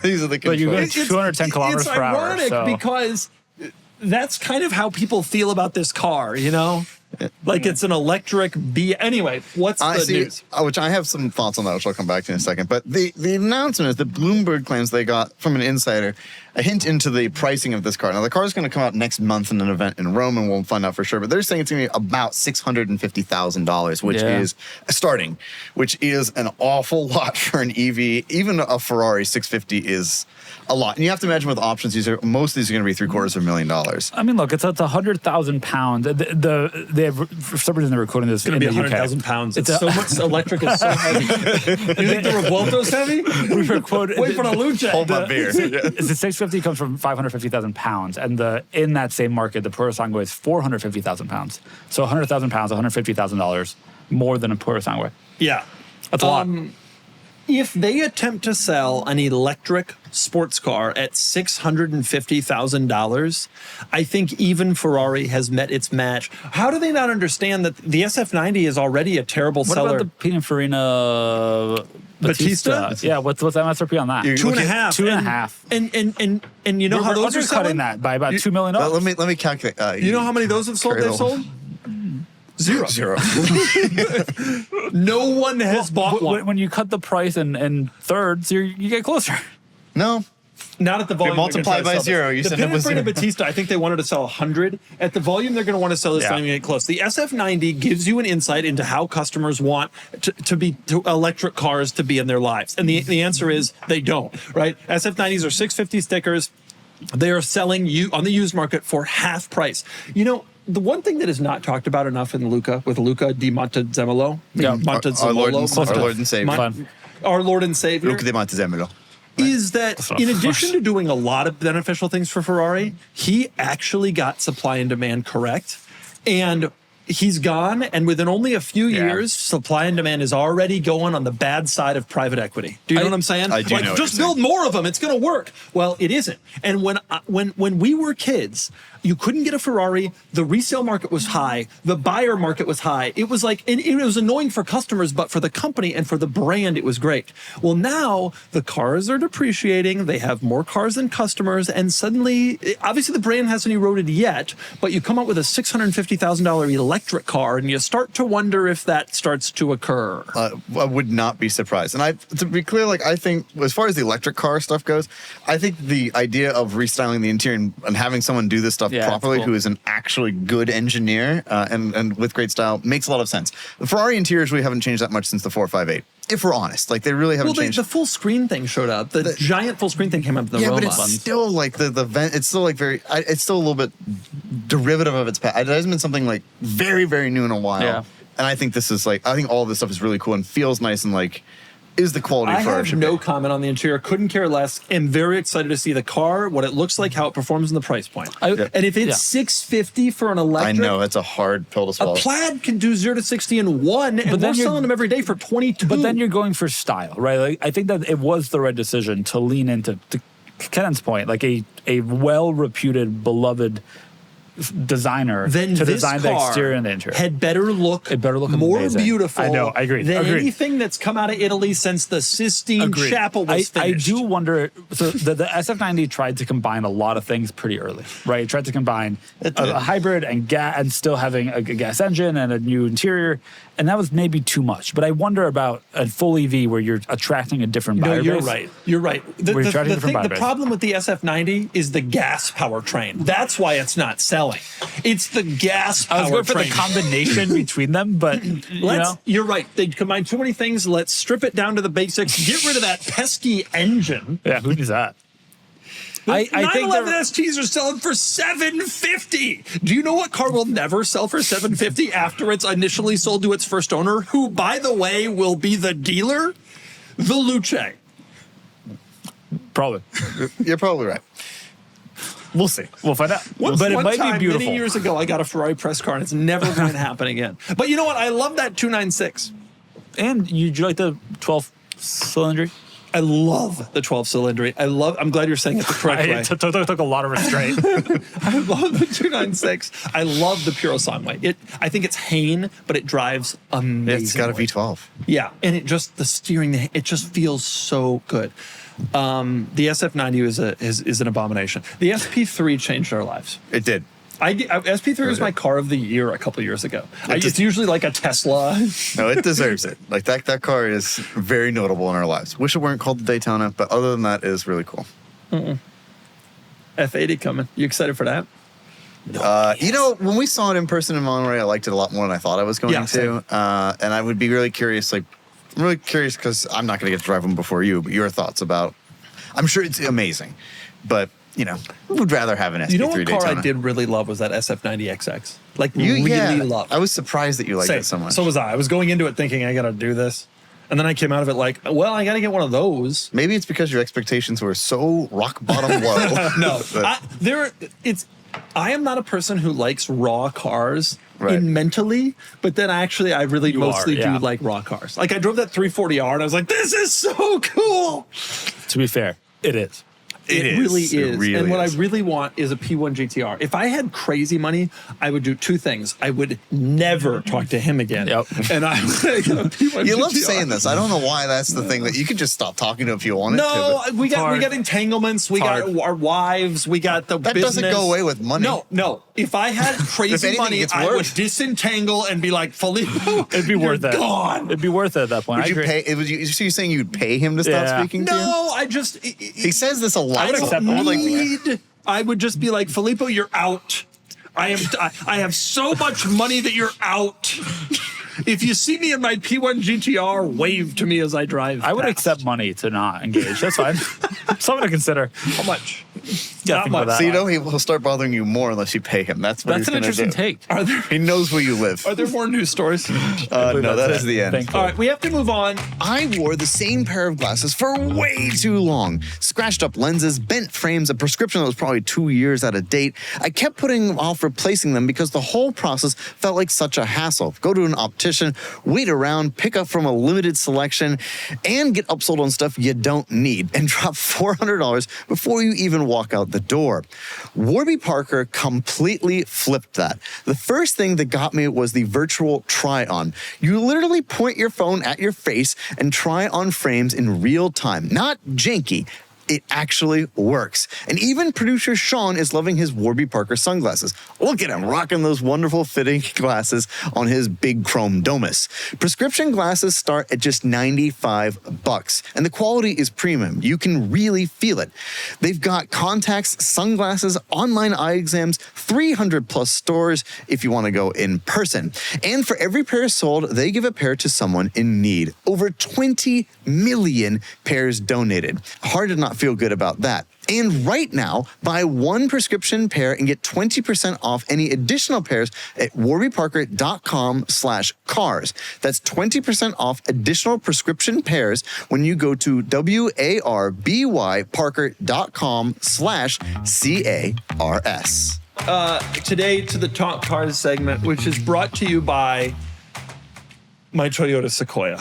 These are the
But you go
controls.
210 kilometers per hour.
It's ironic because that's kind of how people feel about this car, you know? Like it's an electric Anyway, what's the news?
Which I have some thoughts on that, which I'll come back to in a second. But the announcement is that Bloomberg claims they got from an insider a hint into the pricing of this car. Now, the car is going to come out next month in an event in Rome, and we'll find out for sure. But they're saying it's going to be about $650,000, which is starting, which is an awful lot for an EV. Even a Ferrari 650 is a lot. And you have to imagine with options, most of these are going to be $750,000.
I mean, look, it's 100,000 pounds. They have, for some reason, they're quoting this.
It's going to be 100,000 pounds. It's so much electric is so heavy. You think the Revuelto's heavy?
We were quoted.
Wait for the Luce.
Hold my beer.
The 650 comes from 550,000 pounds, and in that same market, the Purosangue is 450,000 pounds. So 100,000 pounds, $150,000 more than a Purosangue.
Yeah.
That's a lot.
If they attempt to sell an electric sports car at $650,000, I think even Ferrari has met its match. How do they not understand that the SF90 is already a terrible seller?
What about the Pininfarina Battista? Yeah, what's that MSRP on that?
2.5.
2.5.
And you know how those are selling?
undercutting that by about $2 million.
Let me calculate.
You know how many of those have sold? They've sold? Zero. No one has bought one.
When you cut the price in thirds, you get closer.
No.
Not at the volume.
Multiply by zero. You said it was zero.
Battista, I think they wanted to sell 100. At the volume they're going to want to sell this, not even get close. The SF90 gives you an insight into how customers want to electric cars to be in their lives. And the answer is they don't, right? SF90s are 650 stickers. They are selling you on the used market for half price. You know, the one thing that is not talked about enough in Luca di Montezemolo, our Lord and Savior,
Luca di Montezemolo,
is that in addition to doing a lot of beneficial things for Ferrari, he actually got supply and demand correct. And he's gone, and within only a few years, supply and demand is already going on the bad side of private equity. Do you know what I'm saying?
I do know what
just
you're
build more of them; it's going to work. Well, it isn't. And when we were kids, you couldn't get a Ferrari. The resale market was high. The buyer market was high. It was like, and it was annoying for customers, but for the company and for the brand, it was great. Well, now the cars are depreciating. They have more cars than customers, and suddenly, obviously, the brand hasn't eroded yet. But you come up with a $650,000 electric car, and you start to wonder if that starts to occur.
I would not be surprised. And to be clear, I think as far as the electric car stuff goes, I think the idea of restyling the interior and having someone do this stuff properly, who is an actually good engineer and with great style, makes a lot of sense. The Ferrari interiors really haven't changed that much since the 458. If we're honest, like they really haven't
Well,
changed.
the full screen thing showed up. The giant full screen thing came up. The
Yeah,
Roma.
but it's still like the vent. It's still like it's still a little bit derivative of its past. It hasn't been something like very, very new in a while.
Yeah.
And I think this is like, I think all of this stuff is really cool and feels nice and like is the quality
I
for it
have
should
no
be.
comment on the interior. Couldn't care less. Am very excited to see the car, what it looks like, how it performs, and the price point.
Yeah.
And if it's
Yeah.
$650 for an
I
electric,
know it's a hard pill to
a
swallow.
Plaid can do 0 to 60 in 1, and
then
we're
you're-
selling them every day for 22.
But then you're going for style, right? Like, I think that it was the right decision to lean into, to Kennan's point, like a well-reputed, beloved designer
then
to
this
design the
car
exterior and the interior.
had better look,
It better look
more
amazing.
beautiful.
I know, I agree.
Than
Agreed.
anything that's come out of Italy since the Sistine
Agreed.
Chapel was
I
finished.
do wonder. So the SF90 tried to combine a lot of things pretty early, right? It tried to combine a hybrid and gas, and still having a gas engine and a new interior, and that was maybe too much. But I wonder about a full EV where you're attracting a different
No,
buyer
you're
base.
right. You're right.
We're trying different buyer
The
base.
problem with the SF90 is the gas powertrain. That's why it's not selling. It's the gas powertrain.
I was going for the combination between them, but
You're right. They combine too many things. Let's strip it down to the basics. Get rid of that pesky engine.
yeah, who needs that? I think
911
they're-
STs are selling for $750. Do you know what car will never sell for $750 after it's initially sold to its first owner, who, by the way, will be the dealer? The Luce.
probably.
You're probably right.
We'll see. We'll find out.
One
but it might
time,
be beautiful.
many years ago, I got a Ferrari press car, and it's never going to happen again. But you know what? I love that 296.
And you like the 12 cylinder?
I love the 12 cylinder. I'm glad you're saying it the correct way.
It took a lot of restraint.
I love the 296. I love the Puro Songway. I think it's Hain, but it drives amazing.
It's got a V12.
Yeah, and the steering, it just feels so good. The SF90 is an abomination. The SP3 changed our lives.
It did.
SP3 was my car of the year a couple years ago. It's usually like a Tesla.
No, it deserves it. Like that car is very notable in our lives. Wish it weren't called the Daytona, but other than that, it is really cool.
F80 coming. You excited for that?
You know, when we saw it in person in Monterey, I liked it a lot more than I thought I was going
Yeah,
to.
same.
And I would be really curious. Like, I'm really curious because I'm not going to get to drive one before you. But your thoughts about? I'm sure it's amazing, but you know, would rather have an SP3
You know what car
Daytona.
I did really love was that SF90XX. Like
You
really loved.
I was surprised that you liked
Same.
it so much.
So was I. I was going into it thinking I got to do this, and then I came out of it like, well, I got to get one of those.
Maybe it's because your expectations were so rock bottom low.
No,
But-
I am not a person who likes raw cars
Right.
mentally, but then I really
You
mostly
are, yeah.
do like raw cars. Like I drove that 340R and I was like, this is so cool.
To be fair, it is.
It really is.
It really
and what
is.
I really want is a P1 GTR. If I had crazy money, I would do two things. I would never talk to him again.
Yep.
And I would get a P1
You
GTR.
love saying this. I don't know why that's the thing that you could just stop talking to if you wanted to.
No,
but
we
hard.
got entanglements. We got
hard.
our wives. We got the
That
business.
doesn't go away with money.
No. If I had crazy
anything, it
money,
gets
I would
worse.
disentangle and be like, Filippo,
It'd be worth it.
Gone.
It'd be worth it at that point.
Would
I
you
agree.
pay? So you're saying you'd pay him to stop
Yeah.
speaking to you?
No, I just.
He says this a lot.
I would accept that.
I would just be like, Filippo, you're out. I have so much money that you're out. If you see me in my P1 GTR, wave to me as I drive.
I would
past.
accept money to not engage. That's fine. Something to consider.
How much?
Yeah,
Not
think about
much.
that.
So you know he'll start bothering you more unless you pay him. That's what
That's
he's
an
going to
interesting
do.
take.
Are there
He knows where you live.
are there more news stories?
No, that is the end.
Thankfully.
All right, we have to move on.
I wore the same pair of glasses for way too long. Scratched up lenses, bent frames, a prescription that was probably 2 years out of date. I kept putting off replacing them because the whole process felt like such a hassle. Go to an optician, wait around, pick up from a limited selection, and get upsold on stuff you don't need, and drop $400 before you even walk out the door. Warby Parker completely flipped that. The first thing that got me was the virtual try-on. You literally point your phone at your face and try on frames in real time. Not janky, It actually works. And even producer Sean is loving his Warby Parker sunglasses. Look at him rocking those wonderful fitting glasses on his big chrome domus. Prescription glasses start at just $95, and the quality is premium. You can really feel it. They've got contacts, sunglasses, online eye exams, 300 plus stores if you want to go in person. And for every pair sold, they give a pair to someone in need. Over 20 million pairs donated. Hard to not feel good about that. And right now, buy one prescription pair and get 20% off any additional pairs at warbyparker.com/cars. That's 20% off additional prescription pairs when you go to warbyparker.com/CARS.
Today to the Talk Cars segment, which is brought to you by my Toyota Sequoia.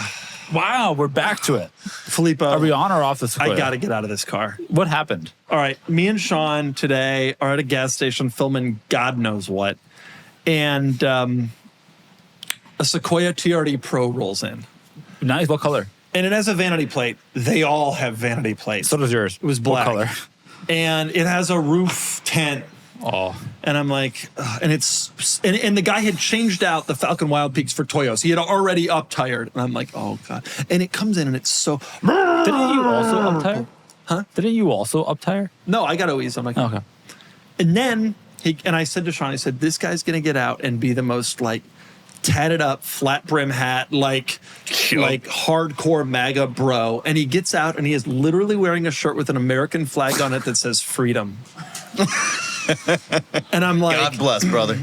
Wow, we're back to it.
Filippo,
Are we on or off the Sequoia?
I got to get out of this car.
What happened?
All right, me and Sean today are at a gas station filming God knows what, and a Sequoia TRD Pro rolls in.
Nice. What color?
And it has a vanity plate. They all have vanity plates.
So does yours.
It was black.
What color?
And it has a roof tent.
Oh.
And I'm like, and the guy had changed out the Falcon Wild Peaks for Toyos. He had already up-tired. And I'm like, oh, God. And it comes in and it's so...
Didn't you also up-tire?
Huh?
Didn't you also up-tire?
No, I got OEs. I'm like,
Okay.
And then, I said to Sean, I said, this guy's going to get out and be the most, like, tatted up, flat brim hat, like hardcore MAGA bro. And he gets out and he is literally wearing a shirt with an American flag on it that says freedom. And I'm like,
God bless, brother.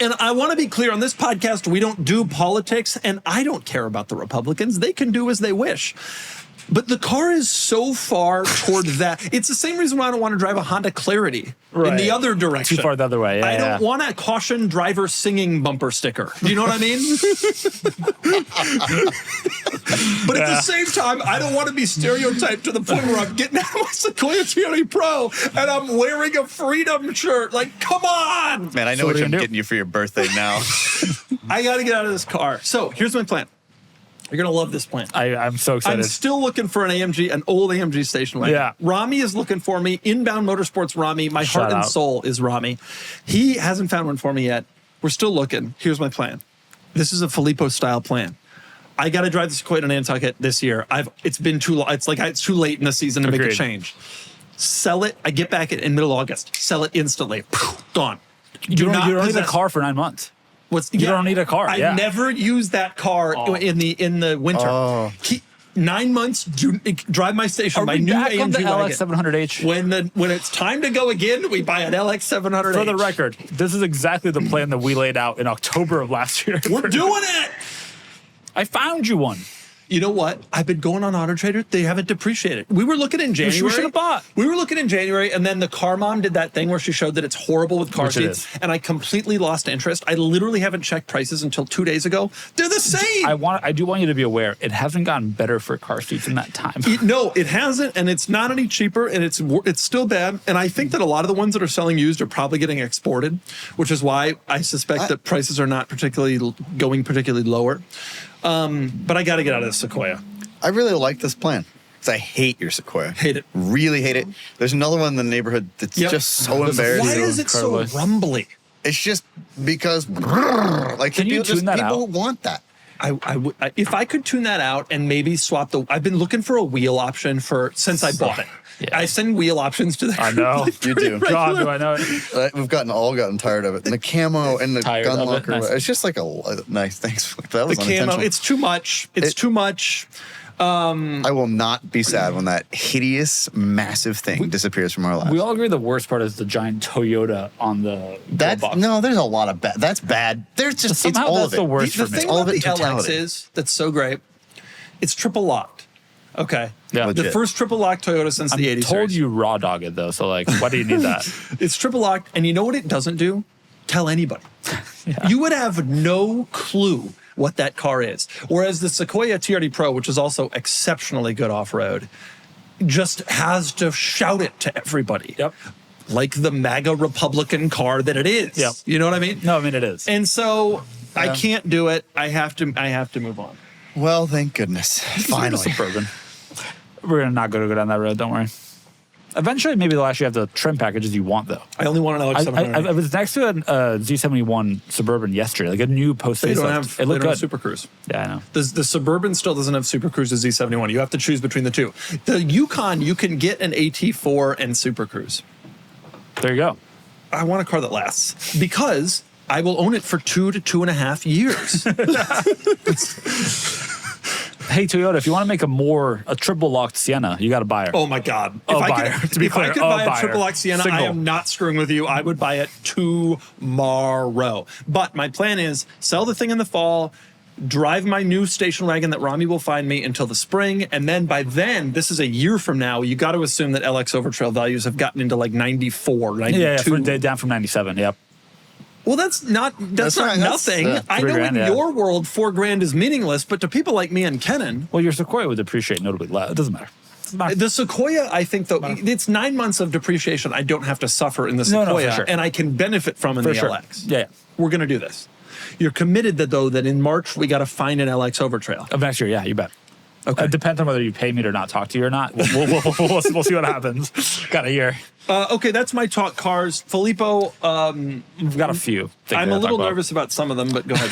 And I want to be clear on this podcast, we don't do politics, and I don't care about the Republicans. They can do as they wish. But the car is so far toward that. It's the same reason why I don't want to drive a Honda Clarity in the other direction.
Too far the other way. Yeah,
I don't want a caution driver singing bumper sticker. Do you know what I mean? But at the same time, I don't want to be stereotyped to the point where I'm getting out of my Sequoia TRD Pro and I'm wearing a Freedom shirt. Like, come on!
Man, I know what I'm getting you for your birthday now.
I got to get out of this car. So here's my plan. You're going to love this plan.
I'm so excited.
I'm still looking for an old AMG station wagon.
Yeah.
Rami is looking for me. Inbound Motorsports Rami. My
Shout
heart and
out.
soul is Rami. He hasn't found one for me yet. We're still looking. Here's my plan. This is a Filippo style plan. I got to drive the Sequoia to Nantucket this year. It's been too long. It's too late in the season to make a change. Sell it. I get back in middle of August. Sell it instantly. Gone.
You don't need a car for 9 months. You don't need a car.
I never use that car in the winter.
Oh.
9 months. Drive my station. My new
back on the
AMG wagon.
LX700H?
When it's time to go again, we buy an LX700H.
For the record, this is exactly the plan that we laid out in October of last year.
We're doing it.
I found you one.
You know what? I've been going on Auto Trader. They haven't depreciated. We were looking in January.
We should have bought.
We were looking in January, and then the car mom did that thing where she showed that it's horrible with car seats, and I completely lost interest. I literally haven't checked prices until 2 days ago. They're the same.
I do want you to be aware, it hasn't gotten better for car seats in that time.
No, it hasn't, and it's not any cheaper, and it's still bad. And I think that a lot of the ones that are selling used are probably getting exported, which is why I suspect that prices are not going particularly lower. But I got to get out of the Sequoia.
I really like this plan. Because I hate your Sequoia.
Hate it.
Really hate it. There's another one in the neighborhood that's just so embarrassing.
Why is it so rumbly?
It's just because, like,
Can you tune that
people
out?
want that.
If I could tune that out and maybe swap I've been looking for a wheel option since I bought it.
Yeah.
I send wheel options to the
I know.
You do.
God, do I know it?
We've gotten tired of it. And the camo and the
Tired
gun
of it?
locker.
Nice.
It's just like a nice, thanks. That was
The camo,
unintentional.
it's too much. It's too much.
I will not be sad when that hideous, massive thing disappears from our lives.
We all agree the worst part is the giant Toyota on the box.
No, there's a lot of bad. That's bad. There's just
Somehow
it's all
that's
of it.
the worst
The
for me.
thing
all
about
of it
the
in
LX
totality.
is that's so great. It's triple locked. Okay.
Yeah.
The
Legit.
first triple locked Toyota since the 80s.
I told
series.
you raw dog it though, so like, why do you need that?
It's triple locked, and you know what it doesn't do? Tell anybody. You would have no clue what that car is. Whereas the Sequoia TRD Pro, which is also exceptionally good off-road, just has to shout it to everybody.
Yep.
Like the MAGA Republican car that it is.
Yep.
You know what I mean?
No, I mean it is.
And so I can't do it. I have to move on.
Well, thank goodness. Finally.
Suburban. We're gonna not go down that road. Don't worry. Eventually, maybe they'll actually have the trim packages you want, though.
I only want an LX700.
I was next to a Z71 Suburban yesterday, like a new post facelift. It looked good.
Super Cruise.
Yeah, I know.
The Suburban still doesn't have Super Cruise to Z71. You have to choose between the two. The Yukon, you can get an AT4 and Super Cruise.
There you go.
I want a car that lasts because I will own it for 2 to 2.5 years.
Hey, Toyota, if you want to make a triple locked Sienna, you got to buy her.
Oh my God!
To be clear,
I could buy a
buyer.
triple X Sienna, I am not screwing with you. I would buy it tomorrow. But my plan is sell the thing in the fall, drive my new station wagon that Rami will find me until the spring, and then by then, this is a year from now, you got to assume that LX Overtrail values have gotten into like 94, 92.
Yeah, down from 97. Yep.
Well, that's not nothing. I know
$3,000,
in your world, $4,000 is meaningless, but to people like me and Kennan,
well, your Sequoia would depreciate notably less. It doesn't matter.
The Sequoia, I think, though, it's 9 months of depreciation I don't have to suffer in the Sequoia,
for sure.
and I can benefit from in the LX.
Yeah.
We're going to do this. You're committed, that in March, we got to find an LX Overtrail.
Of next year, yeah, you bet.
Okay.
It depends on whether you pay me to not talk to you or not. We'll see what happens. Got a year.
Okay, that's my talk cars. Filippo,
We've got a few.
I'm a little nervous about some of them, but go ahead.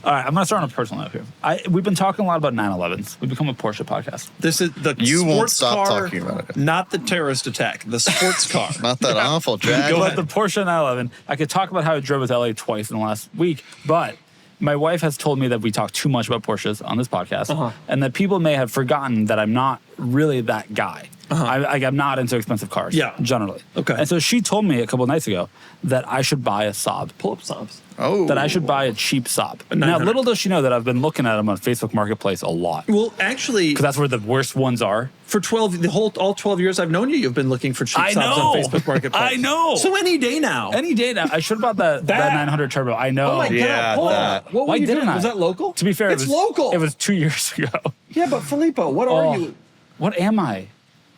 All right, I'm going to start on a personal note here. We've been talking a lot about 911s. We've become a Porsche podcast.
This is the sports car, not the terrorist attack. The sports car.
Not that awful, Jack.
Go ahead. The Porsche 911. I could talk about how I drove to LA twice in the last week, but my wife has told me that we talk too much about Porsches on this podcast, and that people may have forgotten that I'm not really that guy. I'm not into expensive cars, generally.
Okay.
And so she told me a couple of nights ago that I should buy a Saab.
Pull up Saabs.
Oh.
That I should buy a cheap Saab. Now, little does she know that I've been looking at them on Facebook Marketplace a lot.
Well, actually,
because that's where the worst ones are.
For all 12 years I've known you, you've been looking for cheap Saabs on Facebook Marketplace.
I know.
So any day now.
I should have bought that 900 Turbo. I know.
Oh my God. Hold on. What
Why
were you
didn't
doing?
I?
Was that local?
To be fair,
it's local.
It was 2 years ago.
Yeah, but Filippo, what are you?
What am I?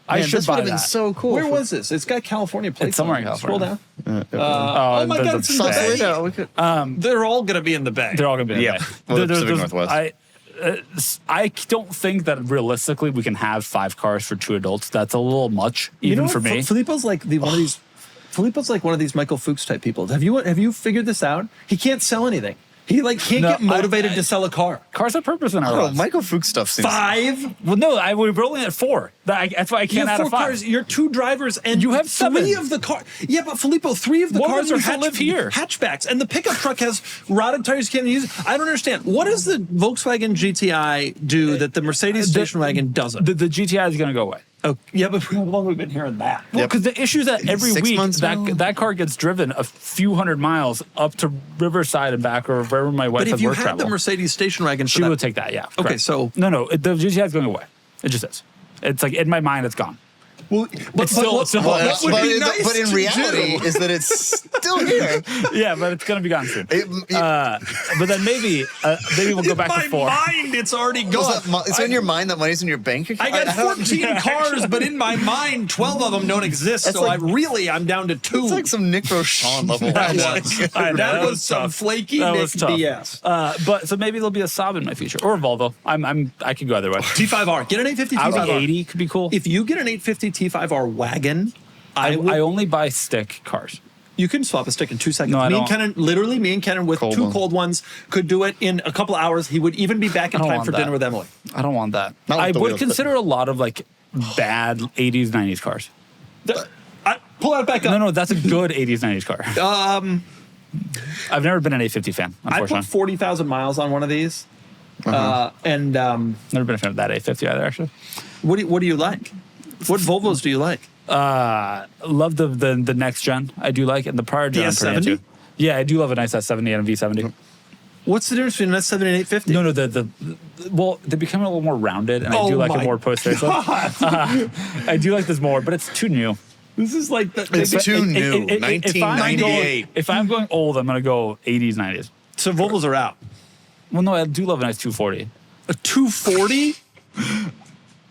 I should
this
buy
would have
that.
been so cool.
Where was this? It's got California plates.
It's somewhere
on
in
it.
California.
Scroll down. Oh my God, it's in the bag. They're all going to be in the bag.
They're all going to be in the bag.
Well, the Pacific Northwest.
I don't think that realistically we can have 5 cars for 2 adults. That's a little much, even for me.
Filippo's like one of these. Filippo's like one of these Michael Fuchs type people. Have you figured this out? He can't sell anything. He can't get motivated to sell a car.
Cars have purpose in our lives.
Michael Fuchs stuff seems...
5?
Well, no, we're only at 4. That's why I can't add a 5.
Cars. You're 2 drivers, and
you have 7.
3 of the cars. Yeah, but Filippo, 3 of the cars are hatchbacks, and the pickup truck has rotted tires. You can't use. I don't understand. What does the Volkswagen GTI do that the Mercedes station wagon doesn't?
The GTI is going to go away.
Oh, yeah, but how long have we been hearing that?
Well, because the issue is that every
6
week
months now?
that car gets driven a few hundred miles up to Riverside and back, or wherever my wife
But
has
if you
work
had
travel.
the Mercedes station wagon,
She would take that, yeah.
Okay,
correct.
so
no, the GTI is going away. It just is. It's like in my mind, it's gone.
Well, but
in reality, is that it's still here.
Yeah, but it's going to be gone soon. But then maybe we'll go back to 4.
In my mind, it's already gone.
It's in your mind that money's in your bank account?
I got 14 cars, but in my mind, 12 of them don't exist.
That's
So
like-
I'm down to 2.
It's like some Nick Rochon level.
That was some flaky
That
Nick
was tough.
BS.
But so maybe there'll be a Saab in my future, or a Volvo. I could go either way.
T5R. Get an 850
Audi
T5R.
80 could be cool.
If you get an 850 T5R wagon,
I only buy stick cars.
you can swap a stick in 2 seconds.
No, I
me and
don't.
Kennan with two cold ones could do it in a couple hours. He would even be back in time for dinner with Emily.
I don't want that.
Not with
I
the
would
wheels,
consider a lot of like bad 80s, 90s cars.
Pull that back up.
No, that's a good 80s, 90s car. I've never been an 850 fan,
I
unfortunately.
put 40,000 miles on one of these.
Never been a fan of that 850 either, actually.
What do you like? What Volvos do you like?
Love the next gen. I do like it. And the prior gen, I'm pretty
S70?
into. Yeah, I do love a nice S70 and a V70.
What's the difference between an S70 and 850?
No, well, they're becoming a little more rounded, and I do like it more post-facelift. I do like this more, but it's too new.
This is like
It's too new. 1998.
If I'm going old, I'm going to go 80s, 90s.
So Volvos are out.
Well, no, I do love a nice 240.
A 240?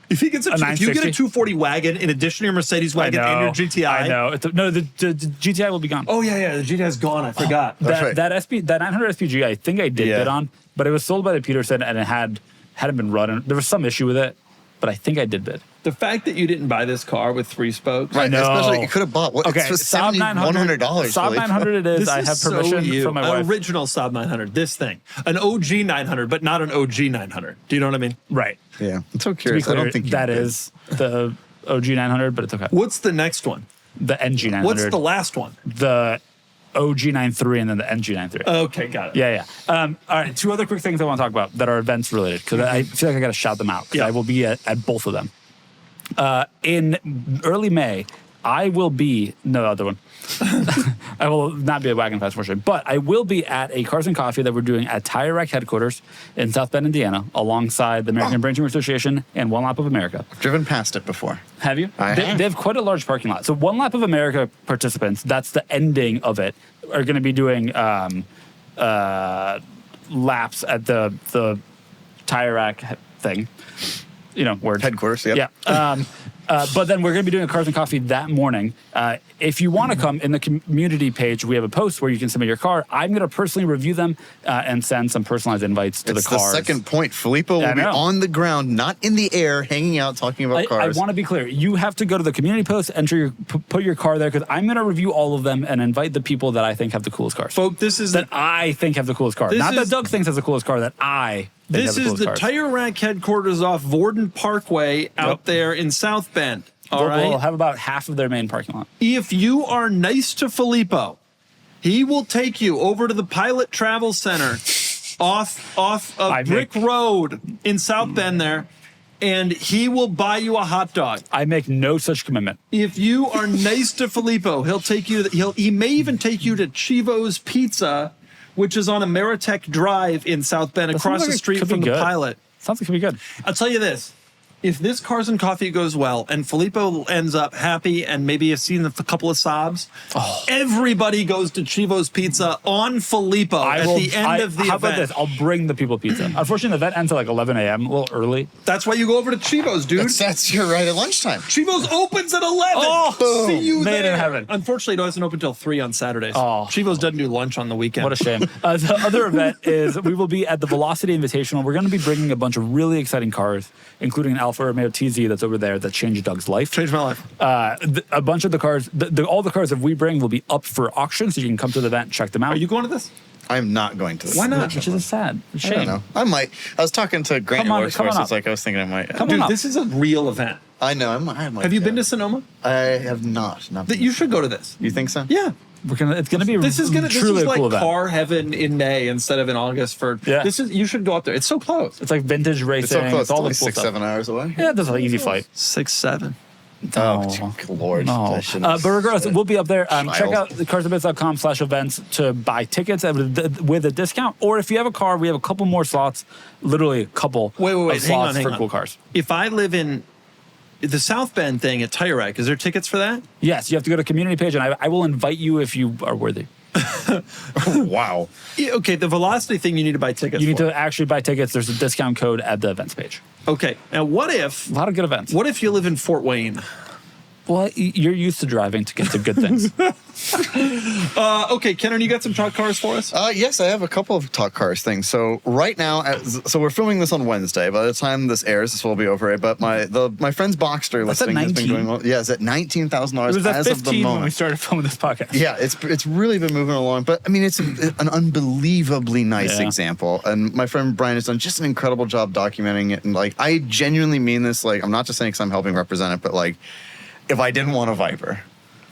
If you get a 240 wagon in addition to your Mercedes wagon and your GTI.
I know. The GTI will be gone.
Oh, yeah. The GTI's gone. I forgot.
Right.
That 900 SPG, I think I did bid on, but it was sold by the Peterson and it hadn't been running. There was some issue with it, but I think I did bid.
The fact that you didn't buy this car with 3 spokes.
Right,
know.
especially you could have bought. What,
Okay,
it's
Saab 900.
$7,100.
Saab 900 it is.
This
I
is
have
so
permission
you.
from my
An
wife.
original Saab 900. This thing, an OG 900, but not an OG 900. Do you know what I mean?
Right.
Yeah, I'm so
To be
curious.
clear,
I don't think
that is the OG 900, but it's okay.
What's the next one?
The NG 900.
What's the last one?
The OG 93 and then the NG 93.
Okay, got it.
Yeah. All right, 2 other quick things I want to talk about that are events related because I feel like I got to shout them out because
Yeah.
I will be at both of them. In early May, I will be no other one. I will not be at Wagon Fest, unfortunately, but I will be at a Cars and Coffee that we're doing at Tire Rack headquarters in South Bend, Indiana, alongside the American Brain Association and One Lap of America.
driven past it before.
Have you?
I have.
They have quite a large parking lot. So One Lap of America participants, that's the ending of it, are going to be doing laps at the Tire Rack thing. You know, word.
Headquarters, yep.
Yeah. But then we're going to be doing a Cars and Coffee that morning. If you want to come, in the community page, we have a post where you can submit your car. I'm going to personally review them and send some personalized invites to
It's
the cars.
the second point. Filippo
I
will be
know.
on the ground, not in the air, hanging out, talking about
I
cars.
want to be clear. You have to go to the community post, enter your, put your car there, because I'm going to review all of them and invite the people that I think have the coolest cars.
Folks, this is
That I think have the coolest car.
This
Not that
is-
Doug thinks has the coolest car, that I think
This
have the
is
coolest
the
cars.
Tire Rack headquarters off Vorden Parkway out there in South Bend. All right.
We'll have about half of their main parking lot.
If you are nice to Filippo, he will take you over to the Pilot Travel Center off of Brick Road in South Bend there, and he will buy you a hot dog.
I make no such commitment.
If you are nice to Filippo, he'll take you. He may even take you to Chivo's Pizza, which is on Ameritech Drive in South Bend,
That
across
sounds like
the
it
street
could be
from the
good.
Pilot.
Sounds like it could be good.
I'll tell you this. If this Cars and Coffee goes well and Filippo ends up happy and maybe has seen a couple of Saabs, everybody goes to Chivo's Pizza on Filippo at the end of the
how
event.
about this? I'll bring the people pizza. Unfortunately, the event ends at like 11 a.m., a little early.
That's why you go over to Chivo's, dude.
That's your right at lunchtime.
Chivo's opens at 11.
Oh,
see you
made in
there.
heaven.
Unfortunately, it doesn't open until 3 on Saturdays.
Oh.
Chivo's doesn't do lunch on the weekend.
What a shame. The other event is we will be at the Velocity Invitational. We're going to be bringing a bunch of really exciting cars, including an Alfa Romeo TZ that's over there that changed Doug's life.
Changed my life.
A bunch of the cars, all the cars that we bring will be up for auction, so you can come to the event and check them out.
Are you going to this?
I'm not going to this.
Why not?
Which is a sad shame.
I don't know. I might. I was talking to Grant
Come on,
at
come on
Workforce.
up.
It's like I was thinking I might.
Come on
Dude,
up.
this is a real event.
I know. I might.
Have you
go.
been to Sonoma?
I have not.
That you should go to this.
You think so?
Yeah.
It's gonna be
This is
truly a
like
cool event.
car heaven in May instead of in August for
Yeah.
you should go up there. It's so close.
It's like vintage racing.
It's so close. It's
all
only
the cool
6-7 hours away.
Yeah, that's an easy flight.
6-7.
Oh, Lord.
No.
I shouldn't
But regardless, we'll be up there. Check
Child.
out carsandbits.com/events to buy tickets with a discount. Or if you have a car, we have a couple more slots, literally a couple
Wait,
of
hang
slots
on,
for cool cars.
If I live in the South Bend thing at Tire Rack, is there tickets for that?
Yes, you have to go to community page, and I will invite you if you are worthy.
Wow.
Yeah, okay, the Velocity thing you need to buy tickets
You need
for.
to actually buy tickets. There's a discount code at the events page.
Okay, now what if
A lot of good events.
you live in Fort Wayne?
Well, you're used to driving to get to good things.
Okay, Kennan, you got some talk cars for us?
Yes, I have a couple of talk cars things. So right now, so we're filming this on Wednesday. By the time this airs, this will be over. But my friend's Boxster
That's at
listing has been
19?
going well. Yeah, it's at $19,000
It was at
as of the
15 when we
moment.
started filming this podcast.
Yeah, it's really been moving along. But I mean, it's an unbelievably nice
Yeah.
example. And my friend Brian has done just an incredible job documenting it. And like, I genuinely mean this. Like, I'm not just saying because I'm helping represent it, but like, if I didn't want a Viper,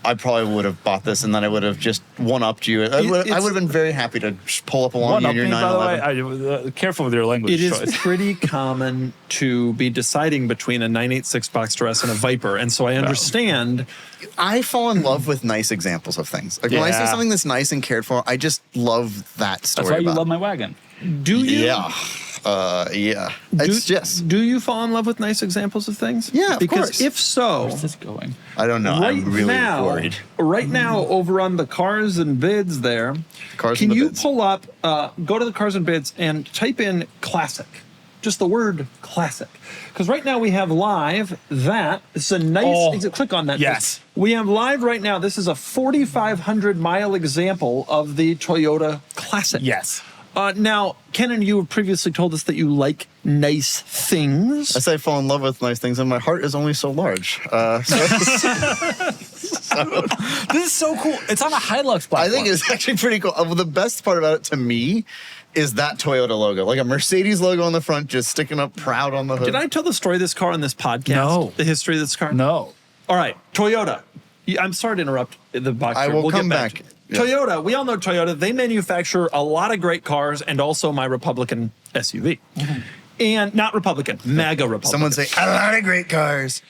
I probably would have bought this, and then I would have just one-upped you. I would have been very happy to just pull up along
One
you
up
in your
me, by the way.
911.
Careful with your language
It is
choice.
pretty common to be deciding between a 986 Boxster S and a Viper, and so I understand.
I fall in love with nice examples of things. Like when I see
Yeah.
something that's nice and cared for, I just love that story.
That's why you
about
love
it.
my wagon.
Do you?
Yeah. Yeah. It's just,
Do you fall in love with nice examples of things?
Yeah, of
because
course.
if so,
Where's this going?
I don't know.
right
I'm really
now,
worried.
right now over on the Cars and Bids there,
Cars
can
and the
you
Bids.
pull up, go to the Cars and Bids and type in classic, just the word classic, because right now we have live that it's a nice. Click on that.
Yes.
We have live right now. This is a 4,500 mile example of the Toyota Classic.
Yes.
Now, Kennan, you previously told us that you like nice things.
I say I fall in love with nice things, and my heart is only so large.
This is so cool. It's on a Hilux platform.
I think it's actually pretty cool. The best part about it to me is that Toyota logo, like a Mercedes logo on the front, just sticking up proud on the hood.
Did I tell the story of this car on this podcast?
No.
The history of this car?
No.
All right, Toyota. I'm sorry to interrupt the Boxster.
I will
we'll
come
get
back.
to it.
Yeah.
Toyota, we all know Toyota. They manufacture a lot of great cars and also my Republican SUV. And not Republican, MAGA Republican.
Someone say, a lot of great cars.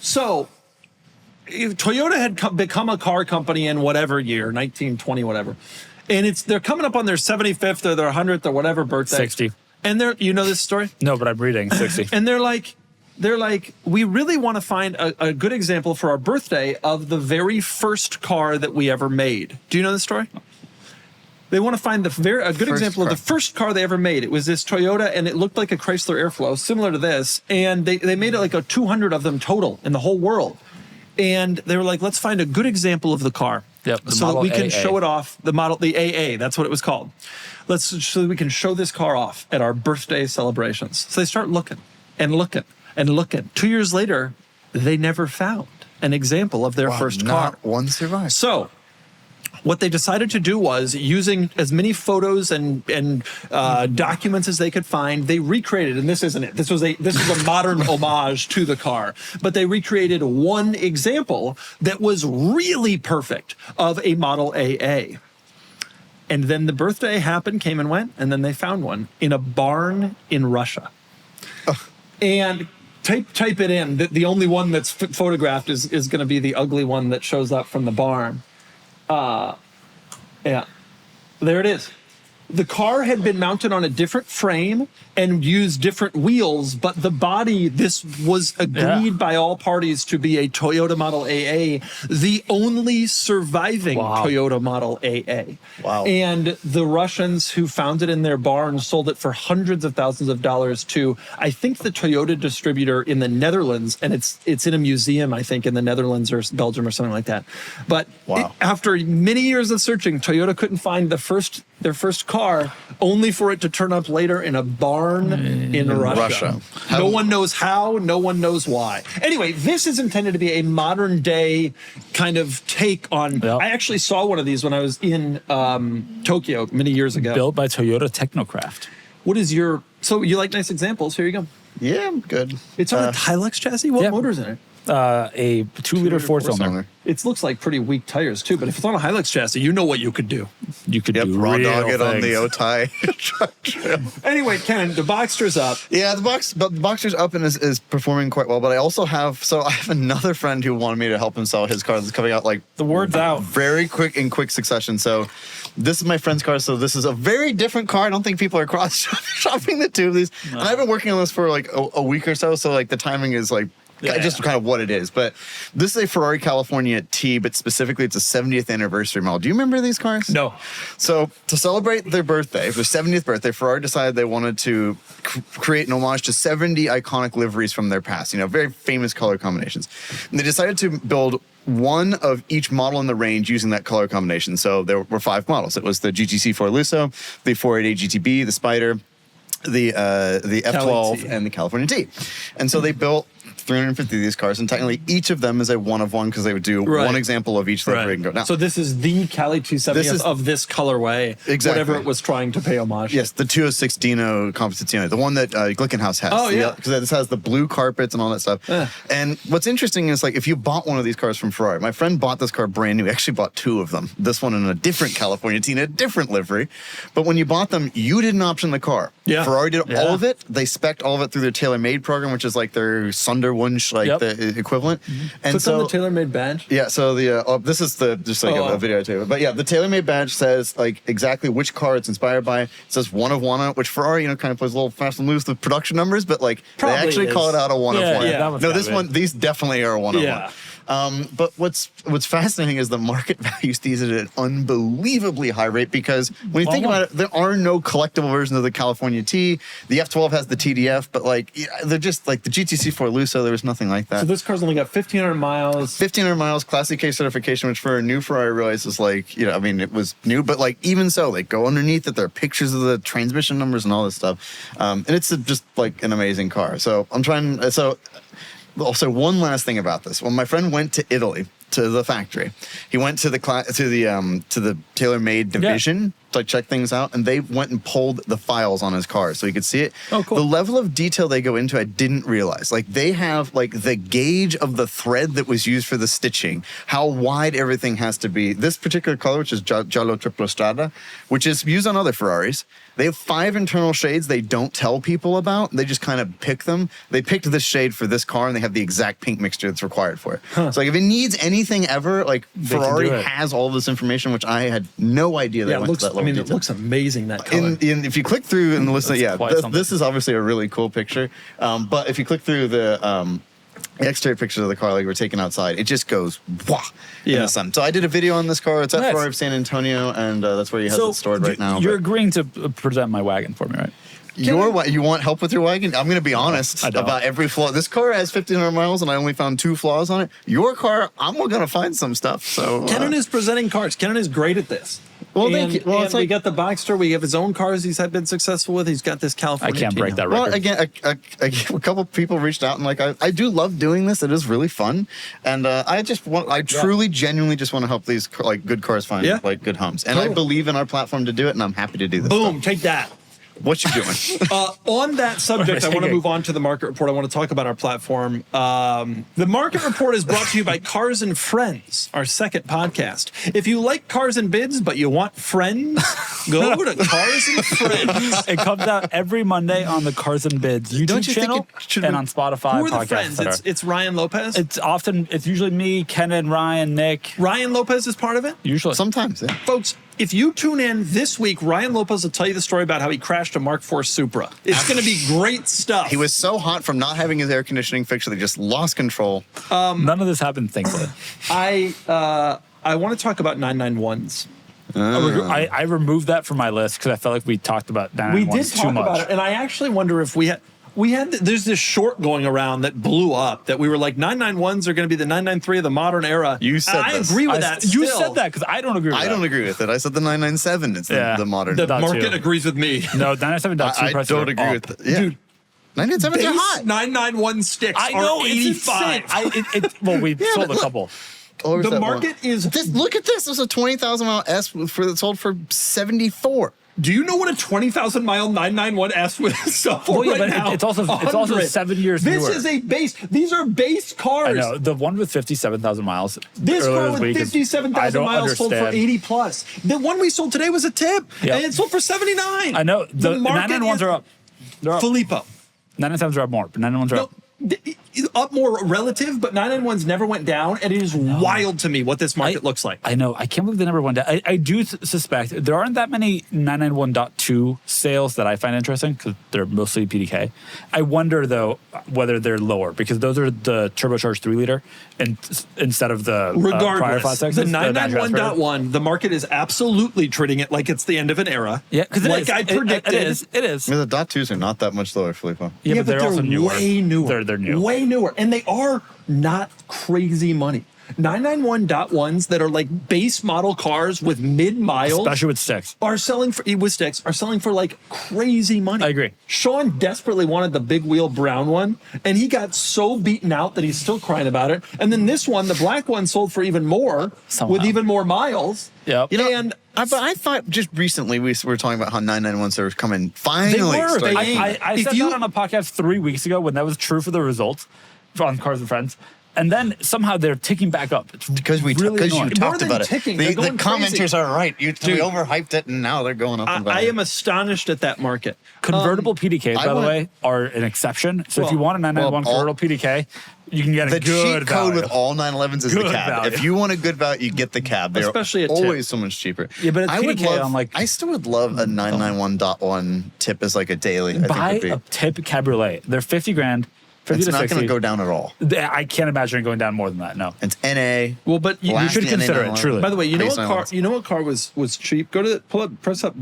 So, if Toyota had become a car company in whatever year, 1920, whatever, and they're coming up on their 75th or their 100th or whatever birthday.
60.
And you know this story?
No, but I'm reading 60.
And they're like, we really want to find a good example for our birthday of the very first car that we ever made. Do you know this story? They want to find a good example of the first car they ever made. It was this Toyota, and it looked like a Chrysler Airflow, similar to this. And they made it like 200 of them total in the whole world. And they were like, let's find a good example of the car.
Yep, the
so that
Model
we can
AA.
show it off. The AA, that's what it was called. So that we can show this car off at our birthday celebrations. So they start looking and looking and looking. 2 years later, they never found an example of their first car.
Not one survived.
So what they decided to do was, using as many photos and documents as they could find, they recreated, and this isn't it. This is a modern homage to the car, but they recreated one example that was really perfect of a Model AA. And then the birthday came and went, and then they found one in a barn in Russia. And type it in. The only one that's photographed is going to be the ugly one that shows up from the barn. Yeah, there it is. The car had been mounted on a different frame and used different wheels, but the body, this was agreed by all parties to be a Toyota Model AA, the only surviving Toyota Model AA.
Wow.
And the Russians who found it in their barn sold it for hundreds of thousands of dollars to, I think, the Toyota distributor in the Netherlands, and it's in a museum, I think, in the Netherlands or Belgium or something like that. But after many years of searching, Toyota couldn't find their first car, only for it to turn up later in a barn in Russia. No one knows how, no one knows why. Anyway, this is intended to be a modern day kind of take on.
Yep.
I actually saw one of these when I was in Tokyo many years ago.
Built by Toyota Technocraft.
What is so you like nice examples? Here you go.
Yeah, I'm good.
It's on a Hilux chassis? What motor's in it?
A 2-liter four-cylinder.
It looks like pretty weak tires too, but if it's on a Hilux chassis, you know what you could do.
You could do
raw
real
dog it on the
things.
Otai truck trail.
Anyway, Ken, the Boxster's up.
Yeah, the Boxster's up and is performing quite well. But I also have another friend who wanted me to help him sell his car that's coming out like
The word's out.
very quick succession. So this is my friend's car. So this is a very different car. I don't think people are cross shopping the two of these. No. And I've been working on this for like a week or so. So like the timing is like just kind of what it is. But this is a Ferrari California T, but specifically it's a 70th anniversary model. Do you remember these cars?
No.
So to celebrate their birthday, their 70th birthday, Ferrari decided they wanted to create an homage to 70 iconic liveries from their past, very famous color combinations. And they decided to build one of each model in the range using that color combination. So there were 5 models. It was the GTC4 Luce, the 488 GTB, the Spider, the F12, and the California T. And so they built 350 of these cars, and technically each of them is a one of one because they would do one example of each livery and go down.
So this is the Cali 270 of this colorway, whatever it was trying to pay homage.
Yes, the 206 Dino Competizione, the one that Glickenhaus has.
Oh, yeah.
Because this has the blue carpets and all that stuff. And what's interesting is, like, if you bought one of these cars from Ferrari, my friend bought this car brand new. Actually bought 2 of them. This one in a different California T, in a different livery. But when you bought them, you didn't option the car.
Yeah.
Ferrari did all of it. They spec'd all of it through their tailor-made program, which is like their Sonderwunsch, the equivalent. And
Click on the tailor-made badge.
Yeah, so this is a video too. But yeah, the tailor-made badge says like exactly which car it's inspired by. It says one of one, which Ferrari, kind of plays a little fast and loose with production numbers, but like
Probably
they actually call it out a one of one.
Yeah,
No, these definitely are a one of one. But what's fascinating is the market value sees it at an unbelievably high rate because when you think about it, there are no collectible versions of the California T. The F12 has the TDF, but like they're just like the GTC4 Luce, there was nothing like that.
So this car's only got 1,500 miles.
1,500 miles, Classic K certification, which for a new Ferrari, I realize is like, you know, I mean, it was new, but like even so, like go underneath it, there are pictures of the transmission numbers and all this stuff. And it's just like an amazing car. So I'm trying, also, one last thing about this. When my friend went to Italy to the factory, he went to the tailor-made division to like check things out, and they went and pulled the files on his car so he could see it.
Oh, cool.
The level of detail they go into, I didn't realize. Like they have like the gauge of the thread that was used for the stitching, how wide everything has to be. This particular color, which is Giallo Triplo Strada, which is used on other Ferraris. They have 5 internal shades they don't tell people about. They just kind of pick them. They picked this shade for this car, and they have the exact pink mixture that's required for it. So like if it needs anything ever, like Ferrari has all this information, which I had no idea they went to that level.
I mean, it looks amazing, that color.
If you click through and listen, this is obviously a really cool picture. But if you click through the exterior pictures of the car like we're taking outside, it just goes wah in the sun. So I did a video on this car. It's at Ferrari of San Antonio, and that's where he has it stored right now.
You're agreeing to present my wagon for me, right?
You want help with your wagon? I'm going to be honest about every flaw. This car has 1,500 miles, and I only found 2 flaws on it. Your car, I'm going to find some stuff. So
Kennan is presenting cars. Kennan is great at this.
Well, thank you. Well,
and we got the Boxster. We have his own cars he's been successful with. He's got this California.
I can't break that record.
Well, again, a couple people reached out and like, I do love doing this. It is really fun, and I truly, genuinely just want to help these like good cars find like good homes. And I believe in our platform to do it, and I'm happy to do this.
Boom! Take that.
What you doing?
On that subject, I want to move on to the market report. I want to talk about our platform. The market report is brought to you by Cars and Friends, our second podcast. If you like cars and bids, but you want friends, go to Cars and Friends.
It comes out every Monday on the Cars and Bids YouTube channel and on Spotify.
Who are the friends? It's Ryan Lopez?
It's usually me, Kennan, Ryan, Nick.
Ryan Lopez is part of it?
Usually.
Sometimes, yeah.
Folks, if you tune in this week, Ryan Lopez will tell you the story about how he crashed a Mark IV Supra. It's going to be great stuff.
He was so hot from not having his air conditioning fixed that he just lost control.
None of this happened, thankfully.
I want to talk about 991s.
I removed that from my list because I felt like we talked about 991s
we did talk
too much.
about it, and I actually wonder if we had there's this short going around that blew up that we were like 991s are going to be the 993 of the modern era.
You said
I agree with that.
You
still.
said that because I don't agree with that.
I don't agree with it. I said the 997 is the modern.
The market agrees with me.
No, 997.2
I don't agree with it. Yeah.
Dude,
997s are hot.
991 sticks
I know,
are
it's
85.
Well, we sold a couple.
The market is...
Look at this. This is a 20,000 mile S that sold for 74.
Do you know what a 20,000-mile 991S would sell for right now?
It's also 7 years newer.
This is a base. These are base cars.
I know. The one with 57,000 miles.
This car with 57,000 miles sold for 80 plus. The one we sold today was a tip, and it sold for 79.
I know. The 991s are up. They're up.
Filippo.
997s are up more, but 991s are up.
Up more relative, but 991s never went down, and it is wild to me what this market looks like.
I know. I can't believe they never went down. I do suspect there aren't that many 991.2 sales that I find interesting because they're mostly PDK. I wonder, though, whether they're lower because those are the turbocharged 3-liter instead of the prior flat sixes.
The 991.1, the market is absolutely treating it like it's the end of an era.
Yeah, because
I predicted.
It is.
I mean, the .2s are not that much lower, Filippo.
Yeah, but they're also newer.
Way newer.
They're new.
Way newer. And they are not crazy money. 991.1s that are like base model cars with mid-miles.
Especially with sticks.
Are selling for like crazy money.
I agree.
Sean desperately wanted the big wheel brown one, and he got so beaten out that he's still crying about it. And then this one, the black one, sold for even more with even more miles.
Yep.
You know, but I thought just recently we were talking about how 991s are coming finally.
They were.
I said that on a podcast 3 weeks ago when that was true for the results on Cars and Friends. And then somehow they're ticking back up. It's
because you talked about it. The commenters are right. We overhyped it, and now they're going up.
I am astonished at that market.
Convertible PDKs, by the way, are an exception. So if you want a 991 convertible PDK, you can get a good value.
The cheat code with all 911s is the cab.
Value.
If you want a good value, you get the cab. They're
especially a
always so much cheaper.
Yeah, but it's PDK,
I still would love a 991.1 tip as like a daily.
Buy a tip cabriolet. They're 50 grand. 50
It's
to
not
60.
going to go down at all.
I can't imagine it going down more than that. No.
It's NA.
Well, but you
Black
should
NA
consider it,
911.
truly.
By the way, you know
Based
what
on
car?
elements.
You know what car was cheap? Go to the, pull up, press up,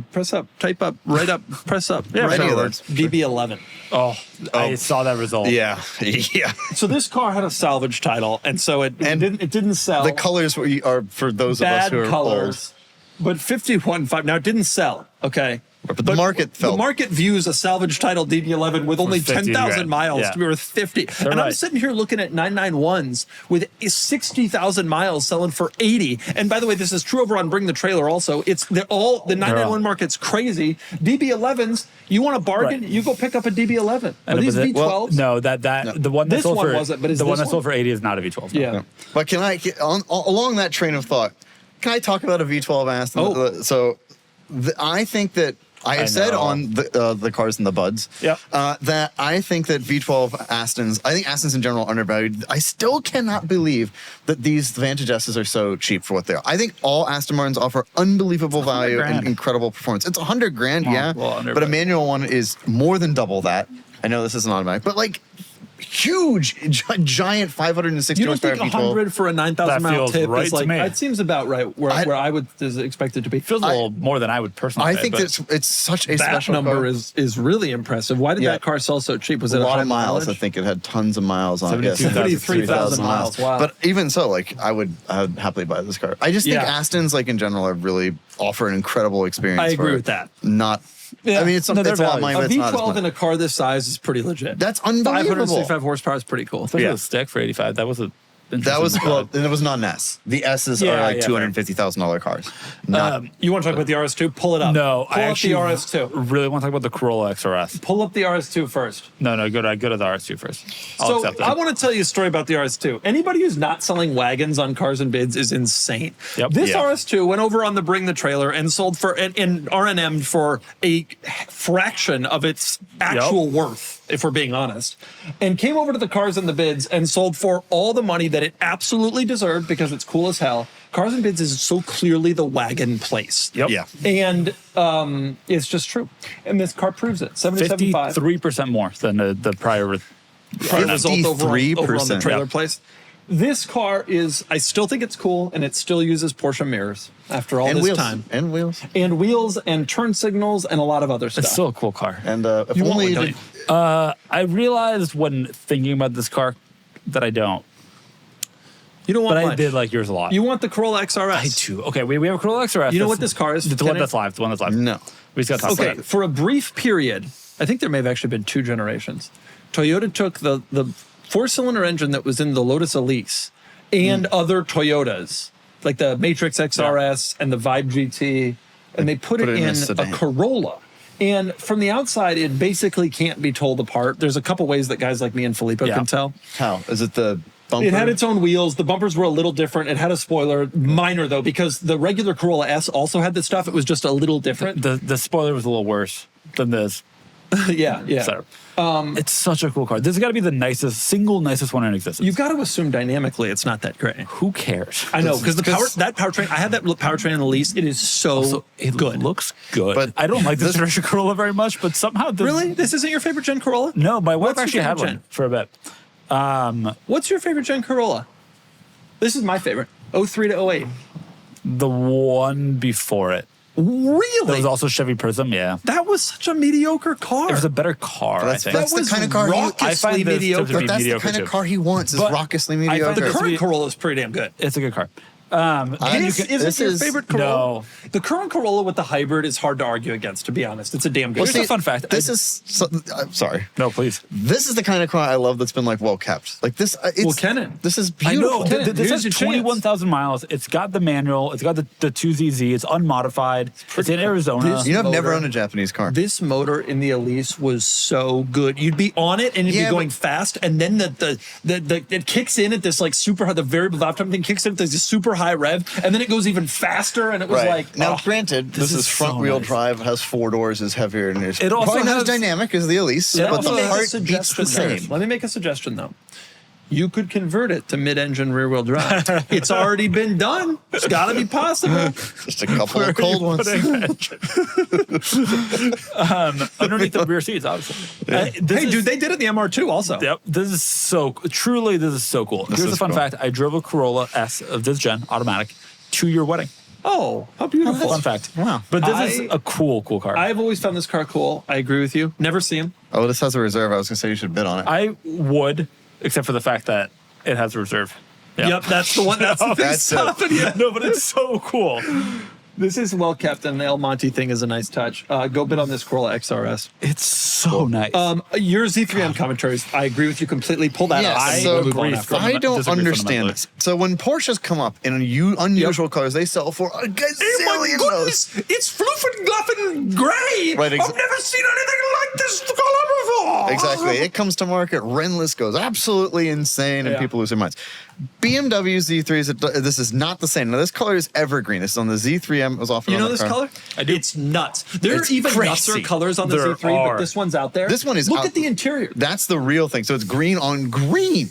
type up, right up, press up,
Yeah,
right
any of
up.
those.
BB11.
Oh, I saw that result.
Yeah. Yeah.
So this car had a salvage title, and so it didn't sell.
The colors are for those of us
bad
who are
colors, but 51.5. Now it didn't sell. Okay.
But the market felt.
The market views a salvage title DB11 with only
50
10,000
grand.
miles
Yeah.
to be worth 50.
They're
and I'm
right.
sitting here looking at 991s with 60,000 miles selling for 80. And by the way, this is true over on Bring the Trailer also. The 991 market's crazy. DB11s, you want a bargain?
Right.
You go pick up a DB11. Are these
But
V12s?
well, no, the one that
This
sold
one
for
wasn't, but is
the one
this
that sold
one?
for 80 is not a V12. no.
Yeah.
But can I, along that train of thought, can I talk about a V12 Aston?
Oh.
So I think that I said
know.
on the Cars and the Buds
Yep.
that I think that V12 Astons, I think Astons in general are undervalued. I still cannot believe that these Vantage S's are so cheap for what they are. I think all Aston Martins offer unbelievable value and
grand.
incredible performance. It's $100,000, yeah,
well,
but a
undervalued.
manual one is more than double that. I know this isn't automatic, but like huge, giant 560
You don't
horsepower
think
V12.
100 for a 9,000
That
mile
feels
tip
right
is
to
like,
me.
it seems about right where I would expect it to be.
Feels a little more than I would personally
I
say,
think
but
it's such a
That
special
number
car.
is really impressive. Why did
Yeah.
that car sell so cheap? Was
a
it
lot
high
of miles.
mileage?
I think it had tons of miles on it.
73,000
miles. Wow.
But even so, like I would happily buy this car. I just think
Yeah.
Astons, like in general, are really offer an incredible experience.
I agree
for
with that.
Not.
Yeah.
I mean, it's,
No, they're
it's a lot of
valued.
money, but
A
it's not as
V12
much.
in a car this size is pretty legit.
That's unbelievable.
565 horsepower is pretty cool.
especially
Yeah.
the stick for 85. That was a
That was
interesting
well,
product.
and it was not an S. The S's
Yeah,
are like
yeah,
$250,000 cars. Not
You want to talk about the RS2? Pull it up.
No,
Pull
I
up
actually
the RS2.
really want to talk about the Corolla XRS.
Pull up the RS2 first.
No, go to the RS2 first. I'll
So
accept it.
I want to tell you a story about the RS2. Anybody who's not selling wagons on Cars and Bids is insane.
Yep.
This
Yeah.
RS2 went over on the Bring the Trailer and sold for and R&M'd for a fraction of its actual worth, if we're being honest, and came over to the Cars and the Bids and sold for all the money that it absolutely deserved because it's cool as hell. Cars and Bids is so clearly the wagon place.
Yep.
Yeah.
And it's just true. And this car proves it. 77.5.
53% more than the prior.
Result over on the
53%.
trailer
Yeah.
place. This car is, I still think it's cool, and it still uses Porsche mirrors after all
and
this
wheels.
time.
And wheels.
And wheels and turn signals and a lot of other stuff.
It's still a cool car.
And if
You want
only
one,
you
don't
did-
I realized when thinking about this car that I don't.
You don't want
But I
much.
did like yours a lot.
You want the Corolla XRS.
I do. Okay, we have a Corolla XRS.
You know
That's-
what this car is?
The one
Kennan?
that's live. The one that's live.
No.
We just got to talk
Okay,
about it.
for a brief period, I think there may have actually been 2 generations. Toyota took the 4-cylinder engine that was in the Lotus Elise and other Toyotas, like the Matrix XRS and the Vibe GT, and they put it
in a
in a
sedan.
Corolla. And from the outside, it basically can't be told apart. There's a couple ways that guys like me and Filippo
Yeah.
can tell.
How? Is it the bumper?
It had its own wheels. The bumpers were a little different. It had a spoiler, minor though, because the regular Corolla S also had this stuff. It was just a little different.
The spoiler was a little worse than this.
yeah.
So, it's such a cool car. This has got to be the single nicest one in existence.
You've got to assume dynamically it's not that great.
Who cares?
I know, because that powertrain, I had that powertrain in the lease. It is so
It
good.
looks good.
But
I don't like this generation Corolla very much, but somehow
Really? This isn't your favorite gen Corolla?
No, my wife
What's your
actually had
favorite
one
gen?
for a bit.
What's your favorite gen Corolla? This is my favorite. 03 to 08.
The one before it.
Really?
There was also Chevy Prism. Yeah,
That was such a mediocre car.
it was a better car.
That's-
I think.
that's the
was
kind of car you-
raucously
I find this to
mediocre.
be
But that's the
mediocre
kind of
too.
car he wants, is
But
raucously
I find
mediocre.
The
this-
current
be-
Corolla is pretty damn good.
It's a good car.
This isn't
this
your
is-
favorite Corolla?
No.
The current Corolla with the hybrid is hard to argue against, to be honest. It's a damn good
Here's
car.
a fun fact.
This is sorry.
No, please.
This is the kind of car I love that's been like well kept. Like this. It's,
Kennan.
This is
I
beautiful.
know.
Kennan,
This
here's
has
your chance.
21,000 miles. It's got the manual. It's got the 2ZZ. It's unmodified. It's in Arizona.
This-
You know, I've never
motor.
owned a Japanese car.
This motor in the Elise was so good. You'd be on it and you'd
Yeah,
be going
but-
fast, and then the it kicks in at this like super high, the variable lifetime thing kicks in at this super high rev, and then it goes even faster, and it was like
now,
oh.
granted, this is
is
front
so
wheel
nice.
drive, has 4 doors, is heavier, and it's
It also
probably not as
has-
dynamic as the Elise,
Let
but
me
the
make a
heart beats
suggestion
the
though.
same.
Let me make a suggestion though. you could convert it to mid-engine rear-wheel drive. It's already been done. It's got to be possible.
Just a couple of cold ones.
Underneath the rear seats, obviously.
Dude, they did it in the MR2 also.
Yep, this is so cool. Here's a fun fact: I drove a Corolla S of this gen, automatic, to your wedding.
Oh, how beautiful!
Fun fact.
Wow.
But this is a cool car.
I've always found this car cool. I agree with you. Never see him.
Oh, this has a reserve. I was going to say you should bid on it.
I would, except for the fact that it has a reserve.
Yep, that's the one. That's the thing
That's it.
stopping you.
No, but it's so cool.
This is well kept, and the El Monte thing is a nice touch. Go bid on this Corolla XRS.
It's so nice.
Your Z3M commentaries, I agree with you completely. Pull that up.
Yes,
We'll
so
move on after.
I don't
disagree
understand
fundamentally.
this. So when Porsches come up in unusual colors, they sell for a gazillion those.
It's Fluffenglaffen gray.
Right,
I've never seen anything like this color before.
Exactly. It comes to market, Renless goes absolutely insane, and
Yeah.
people lose their minds. BMW Z3s, this is not the same. Now, this color is evergreen. This is on the Z3M. It was offered
You
on
know
the
this
car.
color? It's nuts. There
It's
are even
crazy.
nutser colors on the
There
Z3,
are.
but this one's out there.
This one is
Look
out-
at the interior.
That's the real thing. So it's green on green,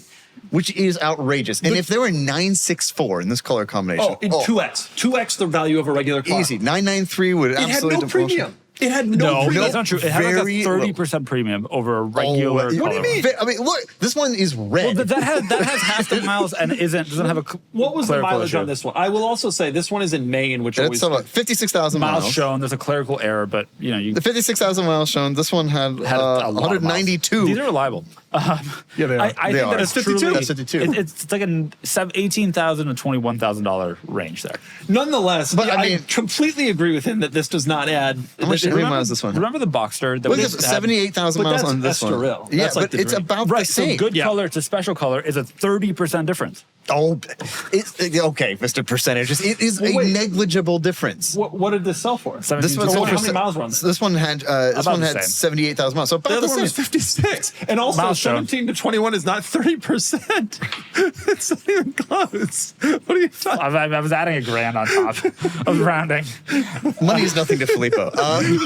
which is outrageous. And if there were 964 in this color combination,
Oh, in 2x. 2x the value of a regular car.
easy. 993 would
It had
absolutely
no premium. It had no
no,
premium.
that's not true. It had like
very
a 30% premium over a regular.
What do you
color.
mean? I mean, look, this one is red.
Well, that has half the miles and doesn't have a.
What was the
clerical
mileage
issue.
on this one? I will also say this one is in Maine, which
It's
always
about 56,000
Miles
miles.
shown. There's a clerical error, but you
The 56,000 miles shown. This one had,
had a lot of miles.
192.
These are reliable.
Yeah, they are.
I
They
think
are.
that it's
That's 52.
truly,
That's 52.
It's like an $18,000 to $21,000 range there.
Nonetheless,
But,
yeah,
I
I
mean-
completely agree with him that this does not add.
How much miles is this one?
Remember the Boxster? That
Look
we
at this,
had-
78,000
But
miles
that's
on this one.
Estoril.
Yeah,
That's like
but
the
it's
dream.
about
Right,
the
so
same.
good
Yeah.
color to special color is a 30% difference.
Oh, it's okay, Mr. Percentages. It is a
wait.
negligible difference.
What did this sell for?
This
17
one
to
sold
how
for
many miles runs?
This one had
About the same.
78,000 miles. So
The
about
other
the
one was
same.
56. And also,
Miles shown.
17 to 21 is not 30%. It's not even close. What are you talking
I was adding $1,000 on top of rounding.
Money is nothing to Filippo.
20,
Other than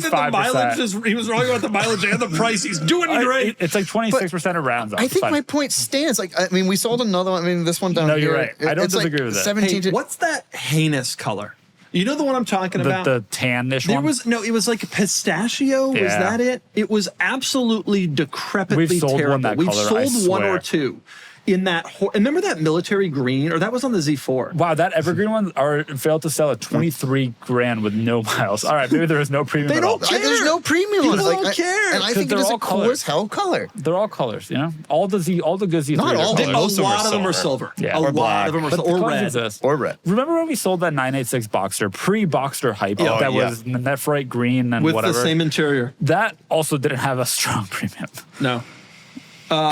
the
25%.
mileage, he was wrong about the mileage and the price. He's doing it right.
It's like 26% of rounds.
I think my point stands. Like, I mean, we sold another one. I mean, this one down
No,
here.
you're right. I don't
it's like
disagree with that.
17
Hey,
to
what's that heinous color? You know the one I'm talking about?
the tan-ish
There
one?
was no. It was like pistachio. Was
Yeah.
that it? It was absolutely decrepitly
We've sold one
terrible.
that
We've
color, I
sold one
swear.
or two in that. Remember that military green, or that was on the Z4.
Wow, that evergreen one failed to sell at 23 grand with no miles. All right, maybe there is no premium
They
at all.
don't care.
There's no premium on it.
People
Like,
don't care.
And I
'Cause
think it
they're
is
all
a cool
colors.
as hell color.
They're all colors, you know? All the Z3s
Not
are
all.
colors.
A
Most of them are
lot of them are
silver.
silver.
Yeah.
a
Or
lot
black.
of them are
But
silver
the
or
colors
red.
exist.
Or red.
Remember when we sold that 986 Boxster, pre-Boxster hype,
Oh,
that
yeah.
was Nephryte green and
With
whatever?
the same interior.
That also didn't have a strong premium.
No.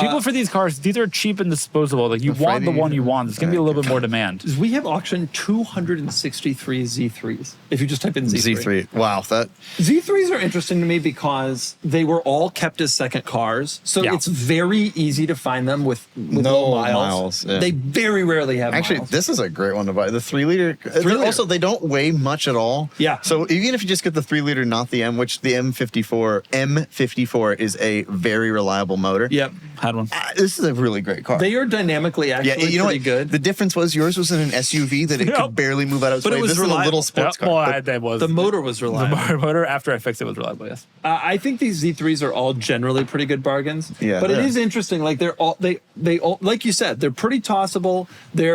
People for these cars, these are cheap and disposable. Like you want the one you want. There's gonna be a little bit more demand.
We have auctioned 263 Z3s. If you just type in Z3.
Z3. Wow, that
Z3s are interesting to me because they were all kept as second cars. So
Yeah.
it's very easy to find them with
No
low miles.
miles, yeah.
They very rarely have
actually
miles.
this is a great one to buy. The 3-liter.
3-liter.
Also, they don't weigh much at all.
Yeah.
So even if you just get the 3-liter, not the M, which the M54 is a very reliable motor.
Yep.
Had one.
This is a really great car.
They are dynamically actually
you know
pretty
what?
good.
The difference was yours was in an SUV that it
Yep.
could barely move out of its
But it
way.
was
This is a
reliable.
little sports
Yeah,
car.
well,
but
that was
the motor was reliable.
The motor after I fixed it was reliable. Yes.
I think these Z3s are all generally pretty good bargains.
Yeah,
but it
yeah.
is interesting. Like they're all they all, like you said, they're pretty tossable. They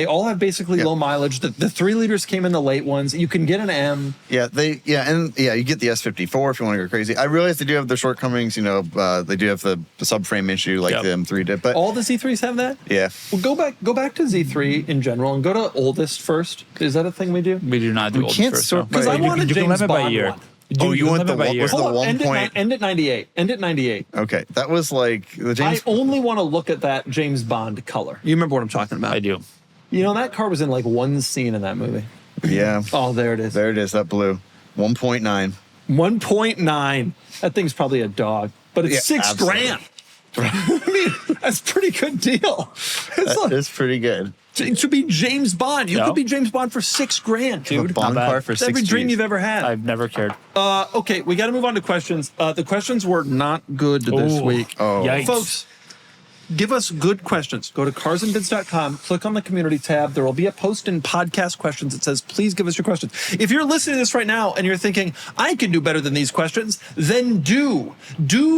all have basically
Yeah.
low mileage. The 3-liters came in the late ones. You can get an M.
you get the S54 if you want to go crazy. I realize they do have their shortcomings. You know, they do have the subframe issue like
Yep.
the M3 did. But
All the Z3s have that.
yeah,
Well, go back to Z3 in general and go to oldest first. Is that a thing we do?
We do not do
We
oldest
can't
first.
sort
no.
Because I
You
want a
can
James
limit by
Bond
year.
one.
you want the
limit by
what
year.
was the
Hold on,
one
end
point?
End at 98. End at 98.
Okay, that was like the
I
James.
only want to look at that James Bond color. You remember what I'm talking about?
I do.
You know, that car was in like one scene in that movie.
Yeah,
Oh, there it is.
there it is. That blue 1.9.
1.9. That thing's probably a dog, but it's
Yeah,
$6
absolutely.
grand. I mean, that's a pretty good deal. It's like,
It's pretty good.
to be James Bond, you
Yeah.
could be James Bond for $6 grand,
A
dude.
Bond
bad.
car for
It's every
6
dream
Gs.
you've ever had.
I've never cared.
Okay, we got to move on to questions. The questions were not good this
Ooh.
week.
Oh.
Yikes.
Folks, Give us good questions. Go to carsandbids.com, click on the community tab. There will be a post in podcast questions that says, please give us your questions. If you're listening to this right now and you're thinking, I can do better than these questions, then do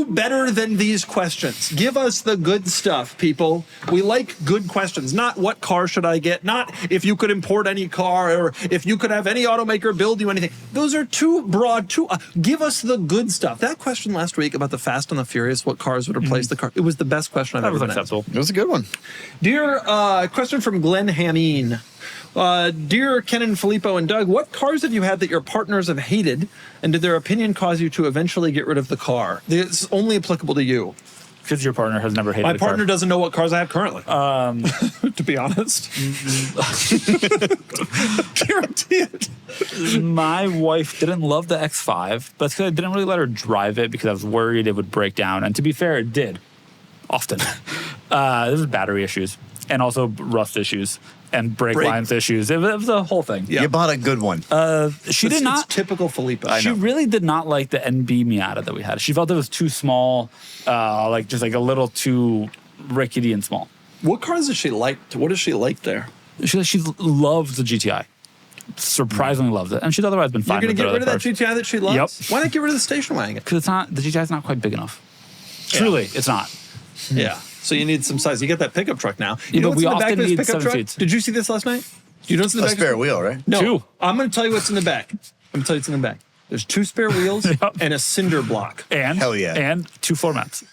better than these questions. Give us the good stuff, people. We like good questions, not what car should I get, not if you could import any car or if you could have any automaker build you anything. Those are too broad, give us the good stuff. That question last week about the Fast and the Furious, what cars would replace the car, it was the best question I've ever been asked.
It was a good one.
Dear, question from Glenn Hameen. Dear Kennan, Filippo, and Doug, what cars have you had that your partners have hated, and did their opinion cause you to eventually get rid of the car? It's only applicable to you.
Because your partner has never hated
My
a car.
partner doesn't know what cars I have currently. To be honest. Guarantee it.
My wife didn't love the X5, but I didn't really let her drive it because I was worried it would break down. And to be fair, it did. Often. There was battery issues and also rust issues and brake lines issues. It was a whole thing.
You bought a good one.
She did not.
It's typical Filippo.
She really did not like the NB Miata that we had. She felt it was too small, just a little too rickety and small.
What cars does she like? What does she like there?
She loves the GTI. Surprisingly loves it. And she'd otherwise been fine.
You're going to
with
get rid of that
cars.
GTI that she loves?
Yep.
Why not get rid of the station wagon?
Because the GTI is not quite big enough. Truly, it's not.
Yeah. So you need some size. You get that pickup truck now.
Yeah,
know
but
what's
we
in the back
often
of this
need
pickup
7
truck?
seats.
Did you see this last night? You know what's in the
A
back?
spare wheel, right?
No.
2.
I'm going to tell you what's in the back. I'm going to tell you what's in the back. There's 2 spare wheels and a cinder block.
And
Hell yeah.
And 2 floor mats.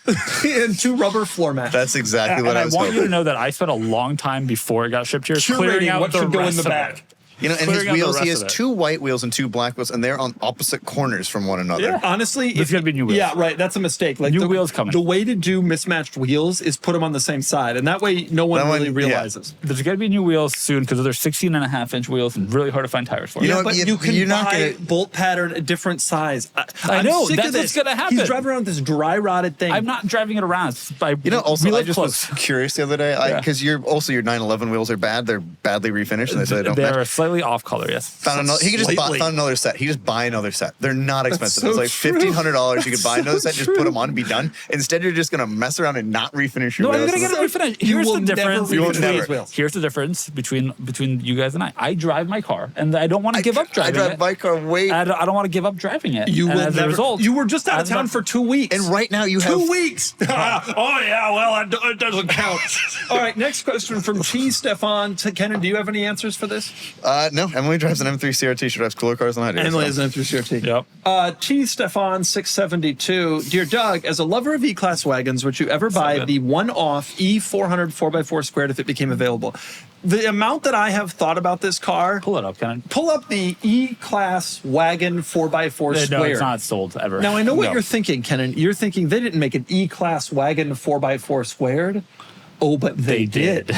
And 2 rubber floor mats.
That's exactly what
And
I
I
was
want
hoping.
you to know that I spent a long time before it got shipped here clearing
Curating
out
what
the
should go in
rest
the
of
back.
it.
You know, and his
Clearing out the
wheels, he
rest
has
of it.
2 white wheels and 2 black wheels, and they're on opposite corners from one another.
Yeah.
Honestly,
There's gotta be new wheels.
Yeah, right. That's a mistake. Like
New wheels coming.
The way to do mismatched wheels is put them on the same side, and that way no one
That one,
really
yeah.
realizes.
There's got to be new wheels soon because they're 16.5-inch wheels and really hard to find tires for.
You know
Yeah,
what,
but you can
you're not
buy
gonna-
bolt pattern a different size. I'm
know,
sick
that's
of
what's
this.
gonna happen.
He's driving around with this dry rotted thing.
I'm not driving it around. It's by,
You know, also,
we
I
live
just
close.
was curious the other day, because your 911 wheels are bad. They're badly refinished, and they don't
They're
match.
slightly off color, yes.
Found another, he could just
Slightly.
found another set. He just buy another set. They're not expensive.
so
It's like
true.
$1,500. You could buy another set, just
true.
put them on, and be done. Instead, you're just gonna mess around and not refinish your
No, I'm
wheels.
gonna get it refinished.
You
Here's
will
the
never
difference.
refinish
never.
these wheels.
Here's the difference between you guys and I. I drive my car, and I don't want to give up
I
driving
drive
it.
my car way.
I don't want to give up driving it.
You
And
will
as
never.
a result,
You were just out of
as
town
a-
for 2 weeks.
And right now you have
2 weeks. Oh yeah, well it doesn't count. All right, next question from T. Stefan. Kennan, do you have any answers for this?
no. Emily drives an M3 CRT. She drives cooler cars than I do.
Emily
so.
is an M3 CRT.
Yep.
T. Stefan 672. Dear Doug, as a lover of E-Class wagons, would you ever buy
good.
the one-off E400 4x4 squared if it became available? The amount that I have thought about this car,
Pull it up, Kennan.
pull up the E-Class wagon 4x4 squared.
No, it's not sold ever.
Now, I know what
No.
you're thinking, Kennan. You're thinking they didn't make an E-Class wagon 4x4 squared. Oh, but they did.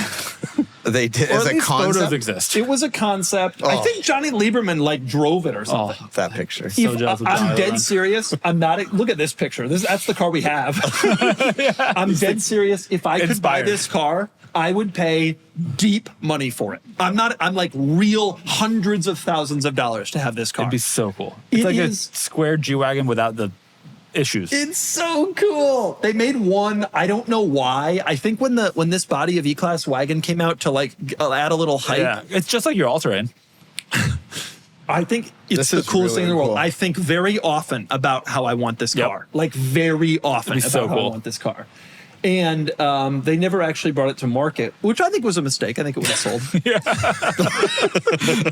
They did
Or
as
at
a
least photos
concept.
exist.
It was a concept. I
Oh.
think Johnny Lieberman drove it or something.
Oh,
That picture.
So
If-
jealous of
I'm
Johnny
dead
Lieberman.
serious. I'm not. Look at this picture. That's the car we have. I'm dead serious. If I could buy
Inspired.
this car, I would pay deep money for it. I'm like real hundreds of thousands of dollars to have this car.
It'd be so cool.
It
It's like
is-
a square G-Wagon without the issues.
It's so cool. They made one. I don't know why. I think when this body of E-Class wagon came out to add a little height.
Yeah, it's just like your all-terrain.
I think it's
This
the
is
coolest thing in the
really
world.
cool.
I think very often about how I want this
Yep.
car. Like very often
It'd
about
be so
how I
cool.
want this car. And they never actually brought it to market, which I think was a mistake. I think it would have sold.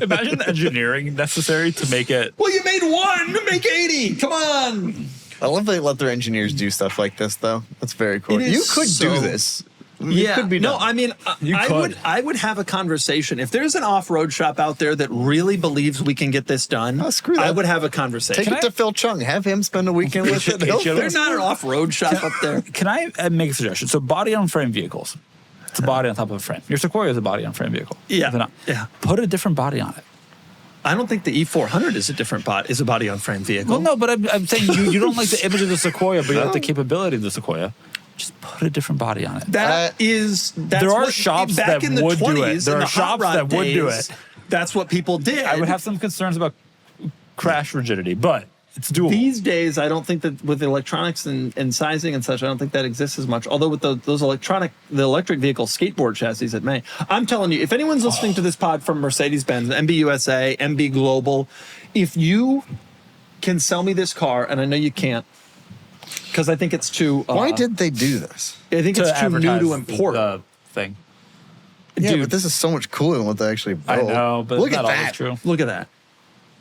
Imagine the engineering necessary to make it.
Well, you made one, make 80. Come on.
I love they let their engineers do stuff like this, though. That's very cool.
It is
You could
so-
do this.
Yeah.
could be
no,
done.
I mean,
You could.
I would have a conversation. If there's an off-road shop out there that really believes we can get this done,
Oh, screw that.
I would have a conversation.
Take it to Phil Chung. Have him spend a weekend with it. He'll
H-
There's not an off-road shop up there.
Can I make a suggestion? So body-on-frame vehicles. It's a body on top of a frame. Your Sequoia is a body-on-frame vehicle.
Yeah,
Is it not?
yeah.
Put a different body on it.
I don't think the E400 is a different is a body-on-frame vehicle.
Well, no, but I'm saying you don't like the image of the Sequoia, but you like the capability of the Sequoia. Just put a different body on it.
That's
there are
what,
shops
back
that
in the
would do
20s,
it. There
in
are
the hot
shops
rod
that would do
days,
it.
That's what people did.
I would have some concerns about crash rigidity, but It's doable.
These days, I don't think that with the electronics and sizing and such, I don't think that exists as much. Although with the electric vehicle skateboard chassis, it may. I'm telling you, if anyone's listening to this pod from Mercedes-Benz, MB USA, MB Global, if you can sell me this car, and I know you can't, because I think it's too.
Why did they do this?
I think it's too new to
advertise
import.
the thing.
Yeah,
Dude,
but this is so much cooler than what they actually built.
I know, but
look
not
at
always
that.
true.
Look at that.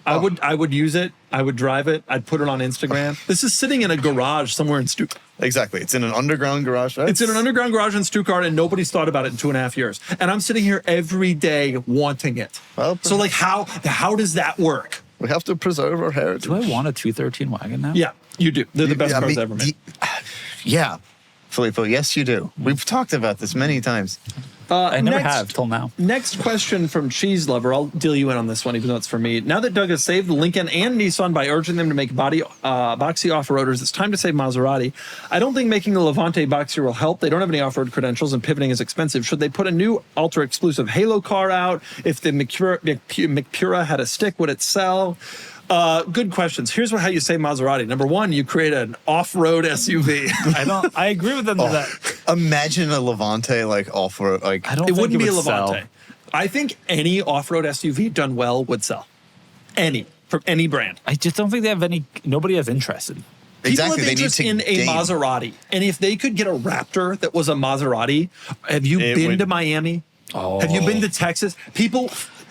I would use it. I would drive it. I'd put it on Instagram. This is sitting in a garage somewhere in Stuttgart.
Exactly. It's in an underground garage.
It's in an underground garage in Stuttgart, and nobody's thought about it in 2.5 years. And I'm sitting here every day wanting it.
Well,
So like, how does that work?
We have to preserve our heritage.
Do I want a 213 wagon now?
Yeah, you do. They're the best
Yeah, I
cars
mean,
ever made.
Yeah. Filippo, yes, you do. We've talked about this many times.
I never
next-
have till now.
Next question from Cheese Lover. I'll deal you in on this one, even though it's for me. Now that Doug has saved Lincoln and Nissan by urging them to make boxy off-roaders, it's time to save Maserati. I don't think making the Levante boxier will help. They don't have any off-road credentials, and pivoting is expensive. Should they put a new ultra-exclusive Halo car out? If the McPura had a stick, would it sell? Good questions. Here's how you say Maserati. Number one, you create an off-road SUV.
I agree with them that
Imagine a Levante like off-road. Like,
I don't
It
think
wouldn't be a
would
Levante.
sell.
I think any off-road SUV done well would sell. Any, from any brand.
I just don't think they have any. Nobody has interest in.
exactly.
People have
They need
interest
to
in a
gain.
Maserati. And if they could get a Raptor that was a Maserati, have you
It
been
would-
to Miami?
Oh.
Have you been to Texas? People,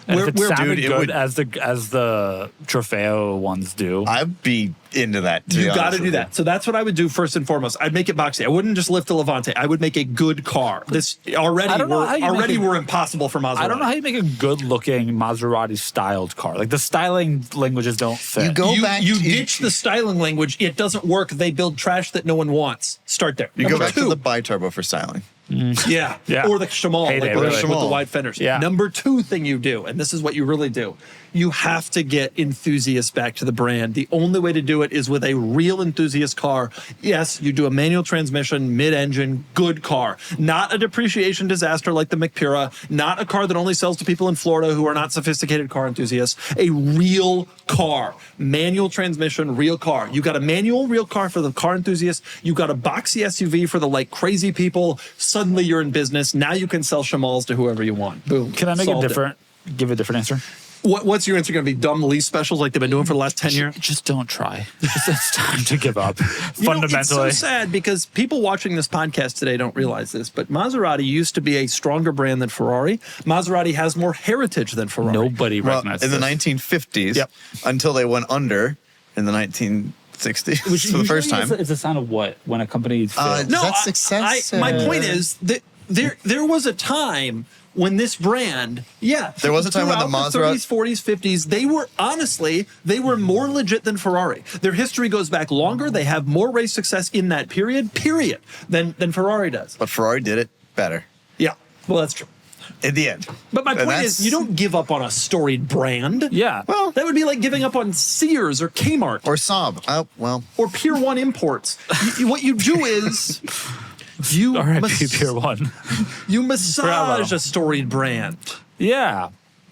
And if it sounded
dude, it
good
would-
as the Trofeo ones do.
I'd be into that. To
you
be
got to
honest
do
with you.
that. So that's what I would do first and foremost. I'd make it boxy. I wouldn't just lift a Levante. I would make a good car. This already
I don't know how you make it-
were impossible for Maserati.
I don't know how you make a good-looking Maserati styled car. Like the styling languages don't fit.
You go back.
You
to,
ditch the styling language. It doesn't work. They build trash that no one wants. Start there.
You go
Number
back
two,
to the bi-turbo for styling.
Yeah.
Yeah.
Or the Shamal,
Heyday,
like
really.
with the wide fenders.
Yeah.
Number two thing you do, and this is what you really do, you have to get enthusiasts back to the brand. The only way to do it is with a real enthusiast car. Yes, you do a manual transmission, mid-engine, good car. Not a depreciation disaster like the McPura, not a car that only sells to people in Florida who are not sophisticated car enthusiasts. A real car. Manual transmission, real car. You got a manual real car for the car enthusiasts. You got a boxy SUV for the like crazy people. Suddenly you're in business. Now you can sell Shamals to whoever you want. Boom.
Can I make
Solved
a
it.
different? Give a different answer.
What's your answer going to be? Dumb lease specials like they've been doing for the last 10 years?
Just don't try. It's time to give up.
You know,
Fundamentally,
it's so sad because people watching this podcast today don't realize this, but Maserati used to be a stronger brand than Ferrari. Maserati has more heritage than Ferrari.
nobody
Well,
recognizes
in the
this.
1950s,
Yep.
until they went under in the 1960s
Which
for the first
usually
time.
It's a sign of what when a company fails.
No, That's success,
my point is that there was a time when this brand,
There was a time when the
throughout
Maserati-
30s, 40s, 50s, they were more legit than Ferrari. Their history goes back longer. They have more race success in that period, than Ferrari does.
But Ferrari did it better
Yeah, well, that's true.
in the end.
But my
And
point
that's-
is, you don't give up on a storied brand.
Yeah.
Well,
That would be like giving up on Sears or Kmart
or Saab. Oh, well.
or Pier 1 Imports. What you do is you,
R.I.P. Pier 1.
you
Bravo.
massage a storied brand.
Yeah.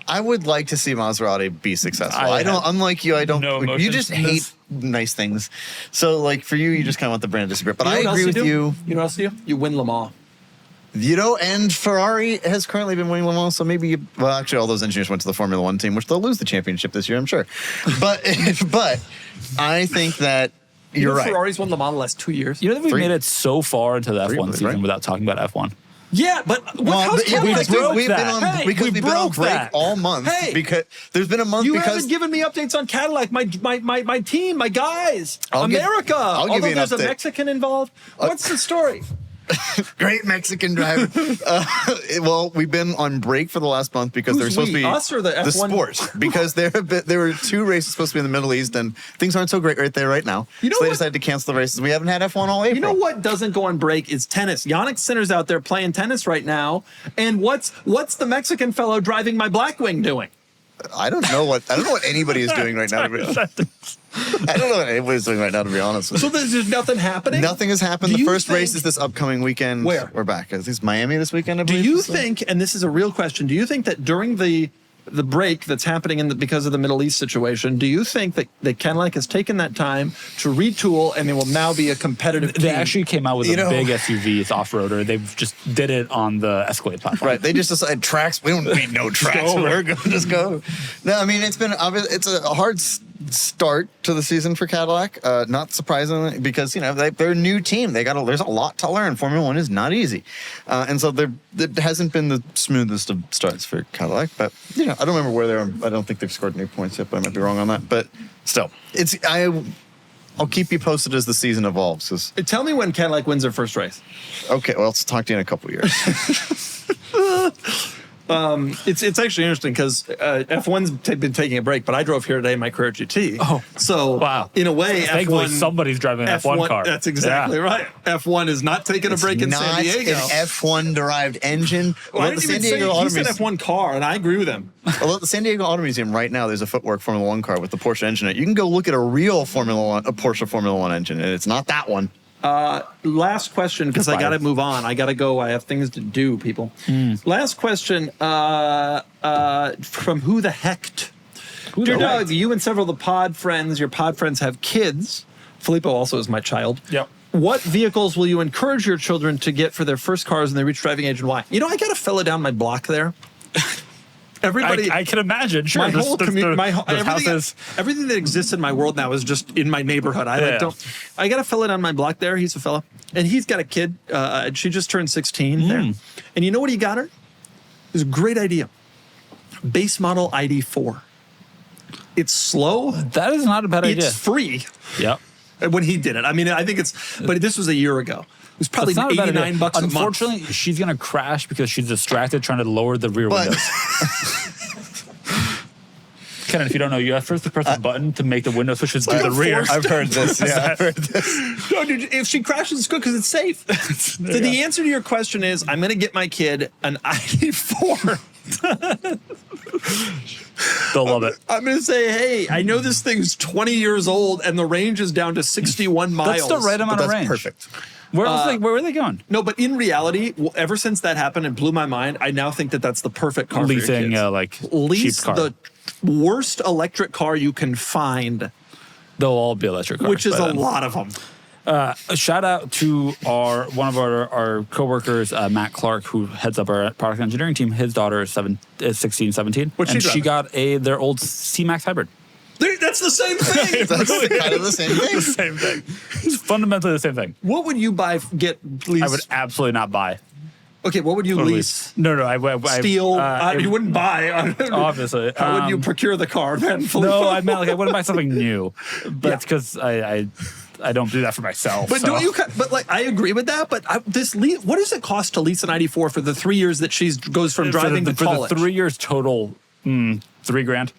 I would like to see Maserati be successful.
I
I don't,
have
unlike you, I don't,
no
you
emotions
just
in
hate
this.
nice things. So, like, for you just kind of want the brand to disappear. But
You know
I
what else
agree with
do?
you.
You know what else you do? You win Le Mans.
And Ferrari has currently been winning Le Mans, so maybe, well, actually, all those engineers went to the Formula One team, which they'll lose the championship this year, I'm sure. But, but I think that
You
you're
know
right.
Ferrari's won Le Mans the last 2 years.
You know that we
Three.
made it so far into the
Three,
F1 season
right?
without talking about F1.
Yeah, but
Well,
how's
but yeah,
Cadillac
because
doing?
we've been
that.
on
Hey,
because
we
we've been on
broke
break
that.
all month.
Hey,
because there's been a month
You
because
haven't given me updates on Cadillac, my team, my guys,
I'll give-
America.
I'll give
Although
you an
there's a
update.
Mexican involved. What's the story?
great Mexican driver. Well, we've been on break for the last month because
Who's
there was supposed
we?
to be
Us or the F1?
sport because there were two races supposed to be in the Middle East and things aren't so great right there right now.
You know
so they
what?
decided to cancel the races. We haven't had F1 all April.
You know what doesn't go on break is tennis. Yannick Sinner's out there playing tennis right now. And what's the Mexican fellow driving my Blackwing doing?
I don't know what anybody is doing right now. I don't know what anybody's doing right now, to be honest with
So
you.
there's just nothing happening?
Nothing has happened.
Do
The
you
first race
think-
is this upcoming weekend.
Where?
We're back. I think it's Miami this weekend, I
Do
believe.
you
So-
think, and this is a real question, do you think that during the the break that's happening because of the Middle East situation, do you think that Cadillac has taken that time to retool and they will now be a competitive team?
They actually came out with a big SUV. It's off-roader. They've just did it on the Escalade platform.
Right. They just decided tracks. We don't need no tracks. We're going to just go. No, I mean, it's a hard start to the season for Cadillac. Not surprisingly, because they're a new team. There's a lot to learn. Formula One is not easy, and so it hasn't been the smoothest of starts for Cadillac. But I don't remember where they are. I don't think they've scored any points yet, but I might be wrong on that. But still, I'll keep you posted as the season evolves.
Tell me when Cadillac wins their first race.
Okay, well, let's talk to you in a couple of years.
It's actually interesting because F1's been taking a break, but I drove here today in my Carrera GT.
Oh,
so
wow!
In a way,
thankfully
F1,
somebody's driving an F1 car.
That's exactly right. F1 is not taking a break in San Diego.
Not an F1 derived engine.
Well, I didn't even say he said F1 car, and I agree with him.
Well, at the San Diego Auto Museum right now, there's a footwork Formula One car with the Porsche engine in it. You can go look at a real Porsche Formula One engine, and it's not that one.
Last question, because I got to move on. I got to go. I have things to do, people. Last question from Who the Hecht. Dear Doug, you and several of your pod friends have kids. Filippo also is my child.
Yep.
What vehicles will you encourage your children to get for their first cars when they reach driving age, and why? I got a fella down my block there. Everybody,
I can imagine. Sure,
my whole community,
houses.
Everything that exists in my world now is just in my neighborhood. I got a fella on my block there. He's a fella, and he's got a kid. And she just turned 16 there. And you know what he got her? It was a great idea. Base model ID4. It's slow.
That is not a bad idea.
It's free.
Yep.
When he did it, I mean, I think but this was a year ago. It was probably $89 a month.
Unfortunately, she's going to crash because she's distracted trying to lower the rear windows. Kennan, if you don't know, you have first to press the button to make the window switches to the rear.
I've heard this. Yeah, I've heard this.
No, dude, if she crashes, it's good because it's safe. So the answer to your question is, I'm going to get my kid an ID4.
They'll love it.
I'm going to say, hey, I know this thing's 20 years old and the range is down to 61 miles.
That's the right amount of
That's
range.
Perfect.
Where were they going?
No, but in reality, ever since that happened and blew my mind, I now think that's the perfect car
Leasing,
for your kids.
cheap car.
The worst electric car you can find.
They'll all be electric cars.
Which is a lot of them.
A shout out to one of our coworkers, Matt Clark, who heads up our product engineering team. His daughter is 16, 17.
What's she
she got their old C-Max hybrid.
That's the same thing.
That's kind of the same thing.
The same thing. It's fundamentally the same thing.
What would you lease?
I would absolutely not buy.
Okay, what would you lease?
No, I
Steal? You wouldn't buy.
Obviously.
How would you procure the car then?
No, I meant I wouldn't buy something new. But it's because I don't do that for myself.
But don't you? But I agree with that. But what does it cost to lease an ID4 for the 3 years that she goes from driving to college?
For the 3 years total, $3,000,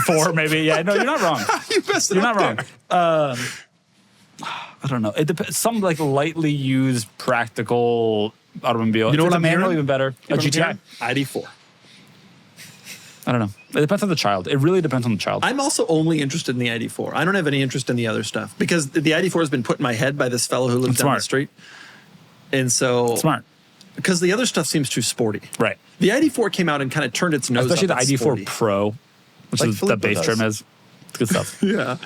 4 maybe. Yeah, no, you're not wrong. You're not wrong. I don't know. It depends. Some lightly used practical automobile.
You know what I'm
manual,
hearing?
Even better. A GTI.
ID4.
I don't know. It depends on the child. It really depends on the child.
I'm also only interested in the ID4. I don't have any interest in the other stuff because the ID4 has been put in my head by this fellow who lives down the street. And so
smart.
Because the other stuff seems too sporty.
Right.
The ID4 came out and kind of turned its nose
Especially
up
the ID4
sporty.
Pro, which is the base trim is. It's good stuff.
Yeah.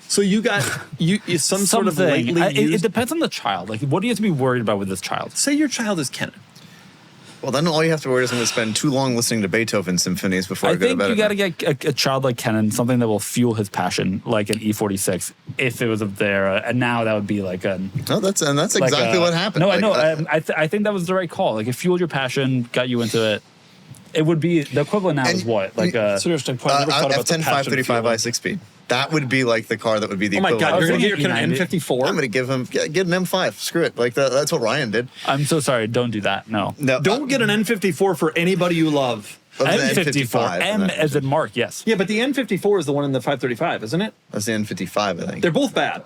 So you got some sort of
Something.
lately used.
It depends on the child. What do you have to be worried about with this child?
Say your child is Kennan.
Well, then all you have to worry is I'm going to spend too long listening to Beethoven symphonies before I go to bed.
I think you got to get a child like Kennan, something that will fuel his passion, like an E46, if it was up there. And now that would be like a...
No, that's exactly what happened.
No, I know. I think that was the right call. It fueled your passion, got you into it. It would be... The equivalent now is what?
That's an interesting point. I never thought about the
F10
passion
535
fuel.
i6 speed. That would be like the car that would be the
Oh my
equivalent.
God, you're going to get your
E90.
Kennan N54?
I'm going to give him get an M5. Screw it. That's what Ryan did.
I'm so sorry. Don't do that. No.
Don't get an N54 for anybody you love.
M54. M as in Mark, yes.
Yeah, but the N54 is the one in the 535, isn't it?
That's the N55, I think.
They're both bad.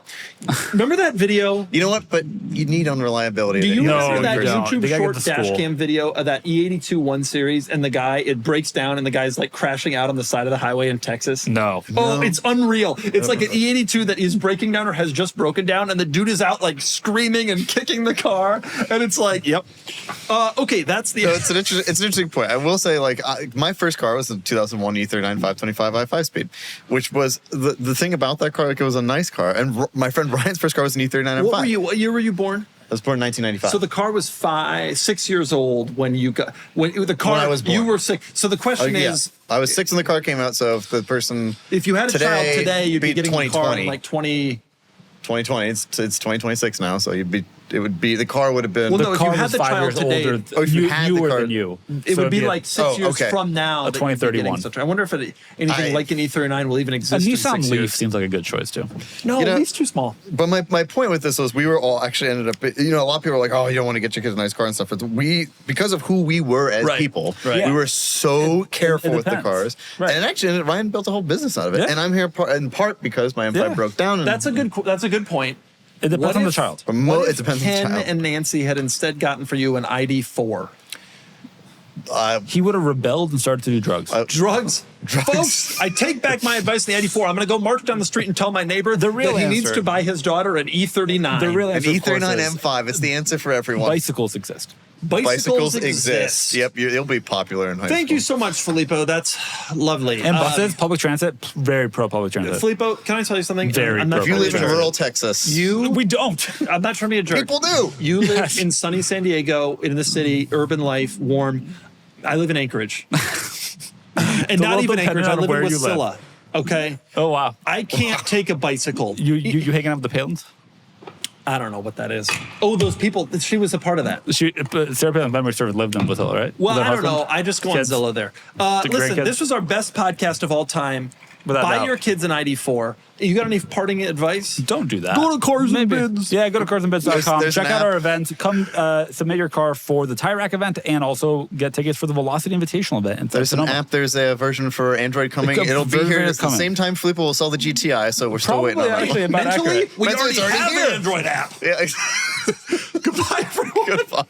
Remember that video?
You know what? But you need unreliability.
Do you remember that
you don't.
YouTube
They gotta
short
get to
dash
school.
cam video of that E82 1 series and the guy, it breaks down and the guy's like crashing out on the side of the highway in Texas?
No.
Oh, it's unreal. It's like an E82 that is breaking down or has just broken down and the dude is out like screaming and kicking the car. And it's like, yep. Okay, that's the.
So it's an interesting point. I will say, like, my first car was the 2001 E39 525 i5 Speed, which was the thing about that car. Like, it was a nice car. And my friend Brian's first car was an E39 M5.
What year were you born?
I was born in 1995.
So the car was 6 years old when you got the car.
When I was born.
You were 6. So the question is,
I was 6 when the car came out. So if the person,
if you had a child today, you'd be getting the car in like
2020. It's 2026 now. So it would be the car would have been.
Well, no,
The
if
car
you had
was
the
5
child
years
today,
older.
Oh, if you had the
newer
car-
than you.
it
So
would be
it'd
like 6 years
okay.
from now.
A
that you'd be
2031.
getting such- I wonder if anything like an E39 will even
A
exist. in
Nissan
6
Leaf
years.
seems like a good choice too.
No,
You know-
Leaf's too small.
But my point with this was we were all actually ended up, a lot of people were like, oh, you don't want to get your kids a nice car and stuff. But because of who we were as
Right.
people,
Right.
we were so careful
it
with the
depends.
cars.
Right.
And actually, Ryan built a whole business out of it.
Yeah.
And I'm here in part because my M5
Yeah.
broke down. And
That's a good point.
It depends
What
on the
if-
child.
What
it
if
depends on the
Ken
child.
and Nancy had instead gotten for you an ID4?
He would have rebelled and started to do drugs.
Drugs.
Drugs.
Folks, I take back my advice in the ID4. I'm going to go march down the street and tell my neighbor
The real
that he needs
answer-
to buy his daughter an E39.
The real
an
answer, of course,
E39
is
M5. It's the answer for everyone.
bicycles exist.
Bicycles
exist. Yep, it'll be popular in high
Thank
school.
you so much, Filippo. That's lovely.
And buses, public transit, very pro public transit.
Filippo, can I tell you something?
Very
I'm not
If you
trying to
live in
be a jerk.
rural Texas,
We don't.
I'm not trying to be a jerk.
people do.
You live
Yes.
in sunny San Diego, in the city, urban life, warm. I live in Anchorage. And not
little
even
dependent
Anchorage, I
on
live in
where you live.
Wasilla. Okay?
Oh wow.
I can't take a bicycle.
You hanging out with the Palins?
I don't know what that is. Oh, those people. She was a part of that.
Sarah Palin and Ben Wexler lived in Wasilla, right?
Well,
With her
I don't know.
husband?
I just go on
Kids?
Zillow there.
The
Listen,
grandkids?
this was our best podcast of all time.
Without
Buy
doubt.
your kids an ID4. You got any parting advice?
Don't do that.
Go to Cars and
Maybe.
Bids.
Yeah, go to carsandbids.com.
There's
Check
an
out
app.
our event. Come submit your car for the Tie Rack event and also get tickets for the Velocity Invitational event. in
There's an
Sonoma.
app. There's a version for Android coming.
The
It'll be
version
here
is
at the
coming.
same time Filippo will sell the GTI, so we're still
Probably
waiting on
actually
that.
about
Mentally,
accurate.
we
Mentally,
already
it's already
have
here.
an Android app.
Yeah.
Goodbye, everyone.
Goodbye.